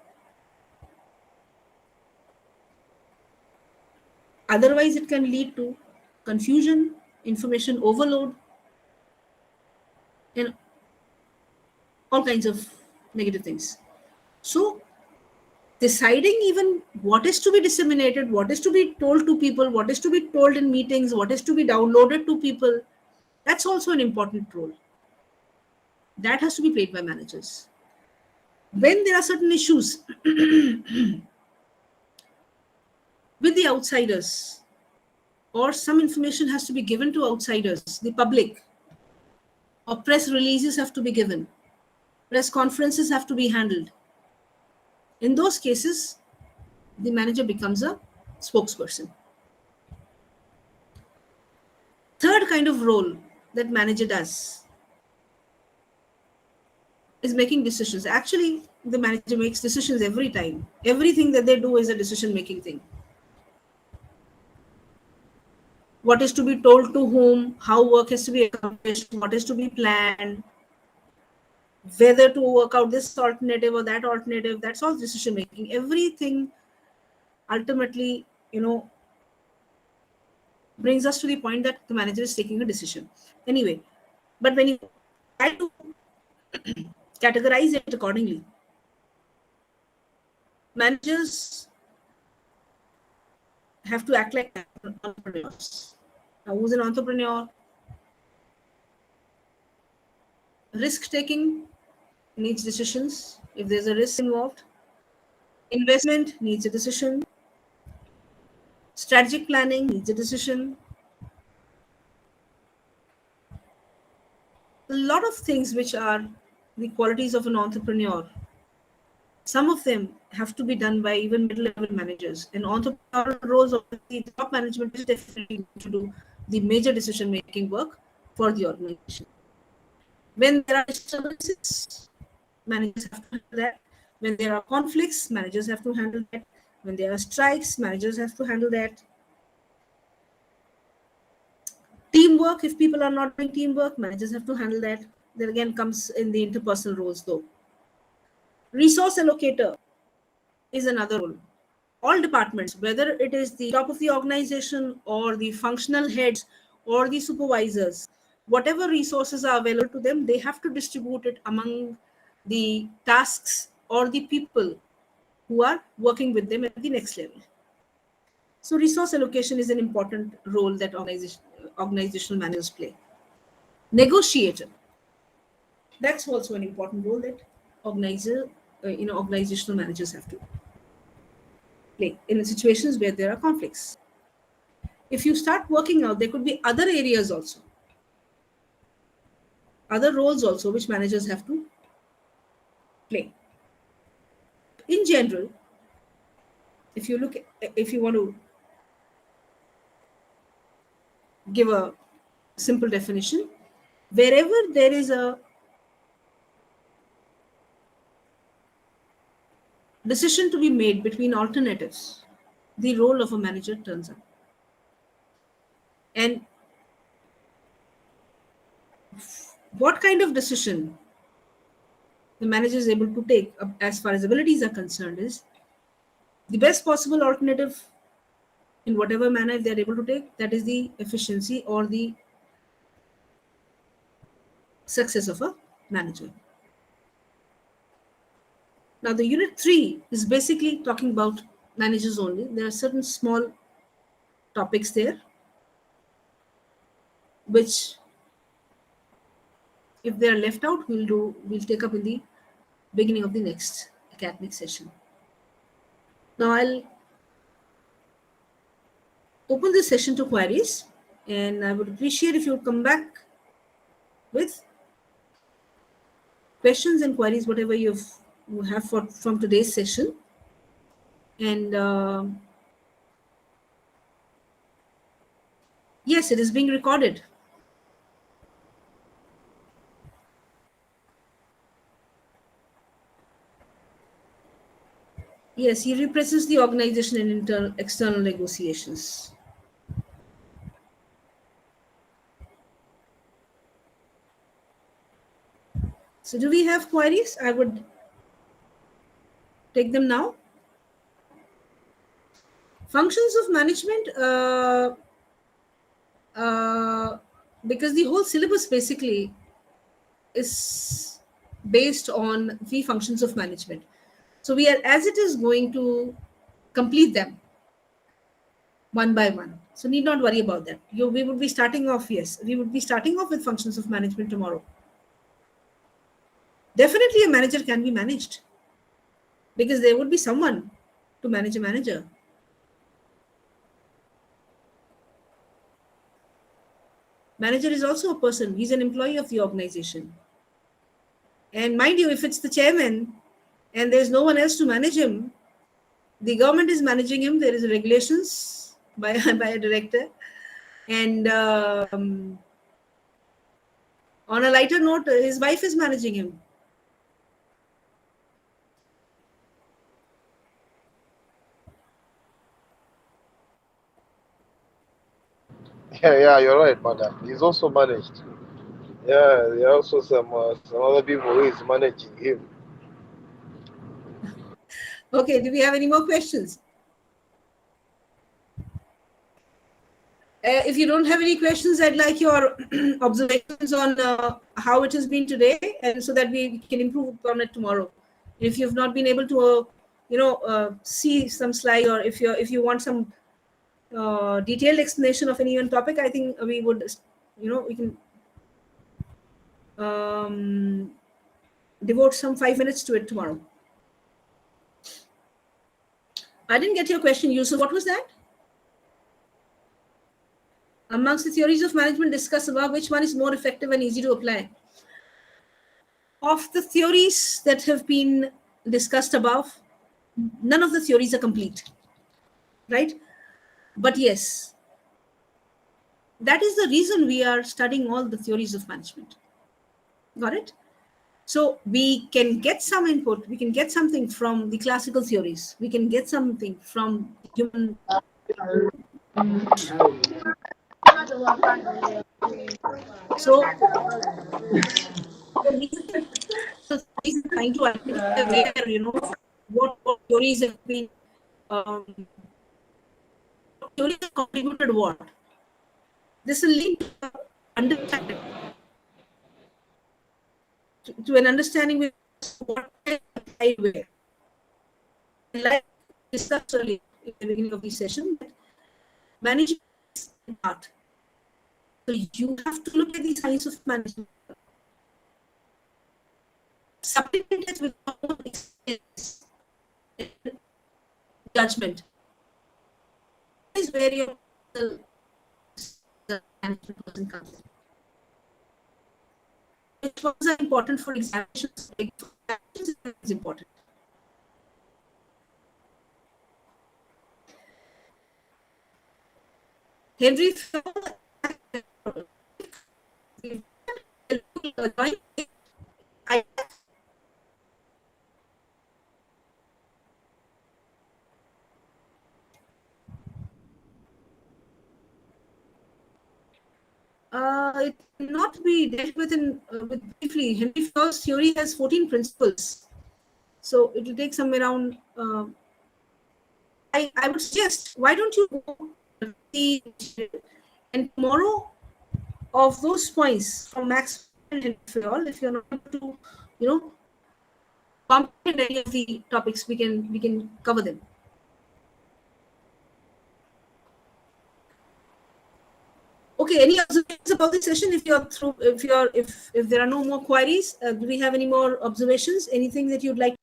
Otherwise, it can lead to confusion, information overload, and all kinds of negative things. So, deciding even what is to be disseminated, what is to be told to people, what is to be told in meetings, what is to be downloaded to people, that's also an important role. That has to be played by managers. When there are certain issues with the outsiders, or some information has to be given to outsiders, the public, or press releases have to be given, press conferences have to be handled. In those cases, the manager becomes a spokesperson. Third kind of role that manager does is making decisions. Actually, the manager makes decisions every time. Everything that they do is a decision-making thing. What is to be told to whom, how work has to be accomplished, what is to be planned, whether to work out this alternative or that alternative. That's all decision making. Everything ultimately, brings us to the point that the manager is taking a decision. Anyway, but when you try to categorize it accordingly, managers have to act like entrepreneurs. Now, who's an entrepreneur? Risk taking needs decisions if there's a risk involved. Investment needs a decision. Strategic planning needs a decision. A lot of things which are the qualities of an entrepreneur, some of them have to be done by even middle-level managers. In entrepreneurial roles, obviously, the top management is definitely going to do the major decision-making work for the organization. When there are disturbances, managers have to handle that. When there are conflicts, managers have to handle that. When there are strikes, managers have to handle that. Teamwork, if people are not doing teamwork, managers have to handle that. That again comes in the interpersonal roles though. Resource allocator is another role. All departments, whether it is the top of the organization or the functional heads or the supervisors, whatever resources are available to them, they have to distribute it among the tasks or the people who are working with them at the next level. So resource allocation is an important role that organizational managers play. Negotiator, that's also an important role that organizational managers have to play in situations where there are conflicts. If you start working out, there could be other areas also, other roles also, which managers have to play. In general, if you want to give a simple definition, wherever there is a decision to be made between alternatives, the role of a manager turns up. And what kind of decision the manager is able to take as far as abilities are concerned is the best possible alternative in whatever manner if they're able to take, that is the efficiency or the success of a manager. Now, the unit 3 is basically talking about managers only. There are certain small topics there, which, if they are left out, we'll take up in the beginning of the next academic session. Now, I'll open this session to queries, and I would appreciate if you would come back with questions and queries, whatever you have from today's session. And yes, it is being recorded. Yes, he represents the organization in external negotiations. So do we have queries? I would take them now. Functions of management, because the whole syllabus basically is based on the functions of management. So we are, as it is, going to complete them one by one. So need not worry about that. We would be starting off, yes, we would be starting off with functions of management tomorrow. Definitely a manager can be managed because there would be someone to manage a manager. Manager is also a person. He's an employee of the organization. And mind you, if it's the chairman and there's no one else to manage him, the government is managing him. There is regulations by a director. And on a lighter note, his wife is managing him. Yeah, you're right, madam. He's also managed. Yeah, there are also some other people who is managing him. Okay, do we have any more questions? If you don't have any questions, I'd like your observations on how it has been today, and so that we can improve upon it tomorrow. If you've not been able to, see some slide, or if you want some detailed explanation of any one topic, I think we would, we can devote some 5 minutes to it tomorrow. I didn't get your question, Yusuf. What was that? Amongst the theories of management discussed above, which one is more effective and easy to apply? Of the theories that have been discussed above, none of the theories are complete, right? But yes, that is the reason we are studying all the theories of management. Got it? So we can get some input, we can get something from the classical theories, we can get something from human. So he's trying to identify where, what theories have been, theories have contributed what. This will lead to understanding, to an understanding with what can apply where. Like discussed earlier in the beginning of the session, management is an art. So you have to look at the science of management. Supplement it with your own experience, judgment. That is where your management person comes in. Which ones are important for examinations? Examinations is important. Henry it cannot be dealt with with briefly. Henry Fayol's theory has 14 principles, so it will take some around. I would suggest, why don't you go see, and tomorrow of those points from Max and Henry Fayol, if you're not able to, comprehend any of the topics, we can cover them. Okay, any observations about the session? If there are no more queries, do we have any more observations? Anything that you'd like?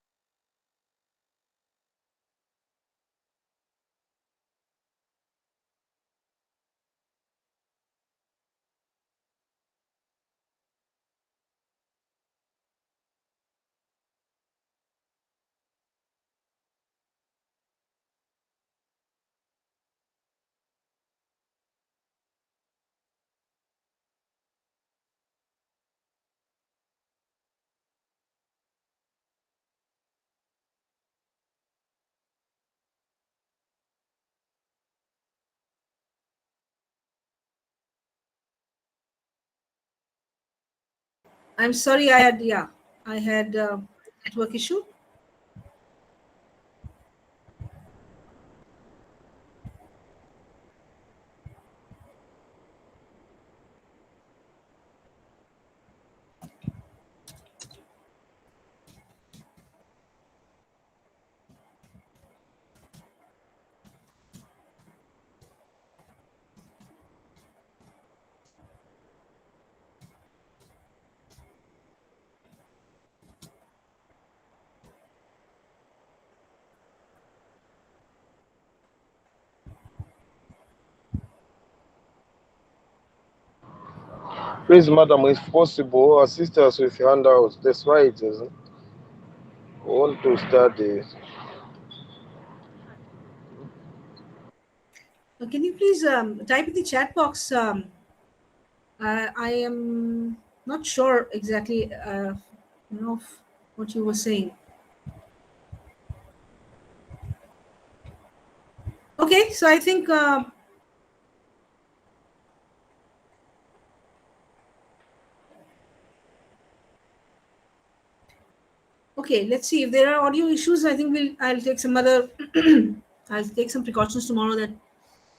I'm sorry, I had network issue. Please, madam, if possible, assist us with handouts. That's why it isn't. We want to study. Can you please type in the chat box? I am not sure exactly, what you were saying. Okay, so I think Okay, let's see if there are audio issues. I think I'll take some other. I'll take some precautions tomorrow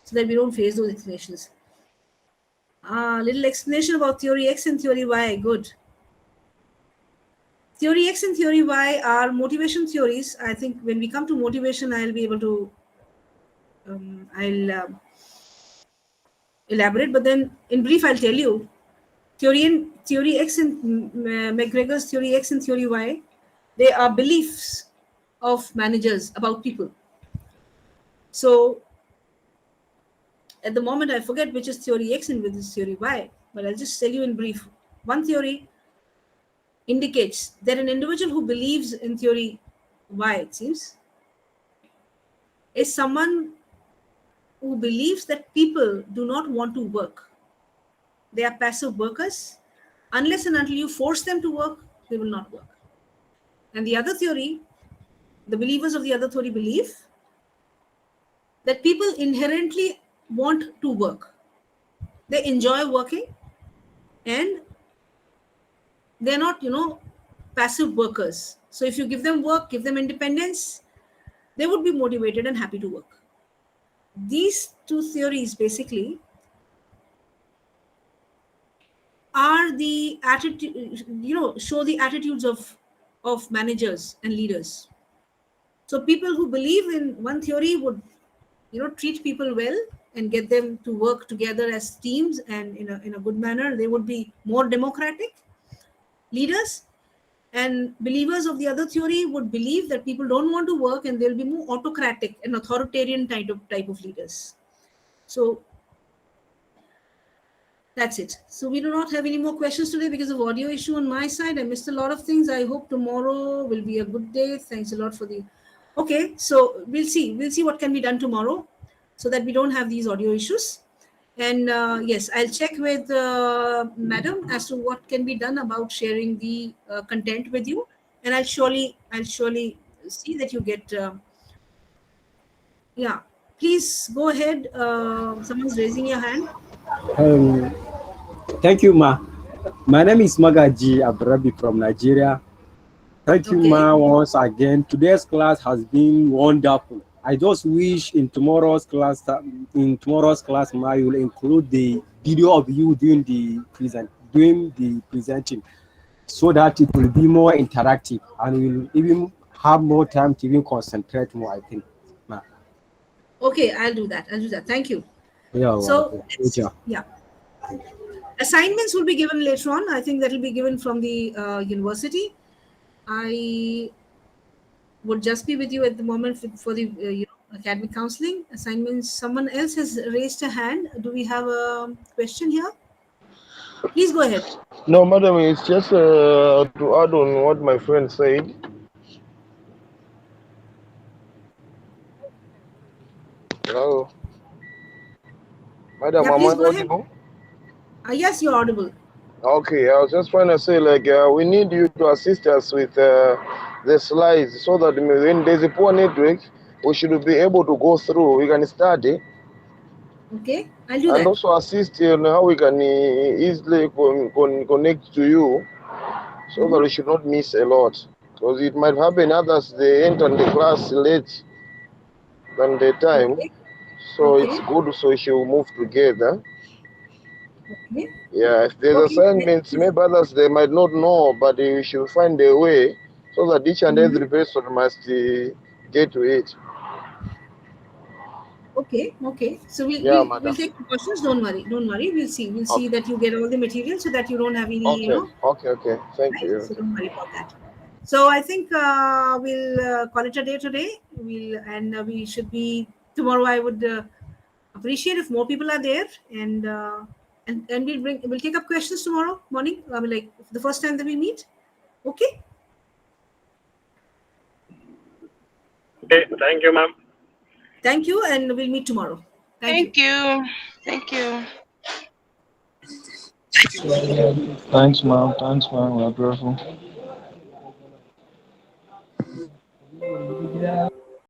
so that we don't face those explanations. Little explanation about theory X and theory Y. Good. Theory X and theory Y are motivation theories. I think when we come to motivation, I'll be able to I'll elaborate. But then, in brief, I'll tell you theory X and McGregor's theory X and theory Y. They are beliefs of managers about people. So at the moment, I forget which is theory X and which is theory Y, but I'll just tell you in brief. One theory indicates that an individual who believes in theory Y, it seems, is someone who believes that people do not want to work. They are passive workers. Unless and until you force them to work, they will not work. And the other theory, the believers of the other theory believe that people inherently want to work. They enjoy working and they're not, passive workers. So if you give them work, give them independence, they would be motivated and happy to work. These two theories basically are the attitude, show the attitudes of managers and leaders. So people who believe in one theory would, treat people well and get them to work together as teams and in a good manner. They would be more democratic leaders. And believers of the other theory would believe that people don't want to work and they'll be more autocratic and authoritarian type of leaders. So that's it. So we do not have any more questions today because of audio issue on my side. I missed a lot of things. I hope tomorrow will be a good day. Thanks a lot for the... Okay, so we'll see. We'll see what can be done tomorrow so that we don't have these audio issues. And yes, I'll check with Madam as to what can be done about sharing the content with you. And I'll surely see that you get... yeah, please go ahead. Someone's raising your hand. Thank you, Ma. My name is Magaji Abrabi from Nigeria. Thank you, Ma, once again. Today's class has been wonderful. I just wish in tomorrow's class, Ma, you will include the video of you doing the presenting, so that it will be more interactive and we'll even have more time to even concentrate more, I think, Ma. Okay, I'll do that. Thank you. Yeah. So, yeah. Assignments will be given later on. I think that will be given from the university. I would just be with you at the moment for the academic counseling assignments. Someone else has raised a hand. Do we have a question here? Please go ahead. No, madam, it's just to add on what my friend said. Hello, madam, Yeah, am I please go ahead. audible? Yes, you're audible. Okay, I was just trying to say, like, we need you to assist us with the slides so that when there's a poor network, we should be able to go through. We can study. Okay, I'll do that. And also assist in how we can easily connect to you so that we should not miss a lot. Because it might happen others, they enter the class late than the time. Okay. So it's good so we should move together. Okay. Yeah, if there's assignments, maybe others they might not know, but we should find a way so that each and every person must get to it. Okay. So we'll take precautions. Don't worry. We'll see that you get all the material so that you don't have any. Okay. Thank you. So don't worry about that. So I think we'll call it a day today. We should be tomorrow. I would appreciate if more people are there, and we'll take up questions tomorrow morning. I mean, like the first time that we meet. Okay. Okay. Thank you, ma'am. Thank you, and we'll meet tomorrow. Thank you. Thank you. Thanks, ma'am. We're grateful.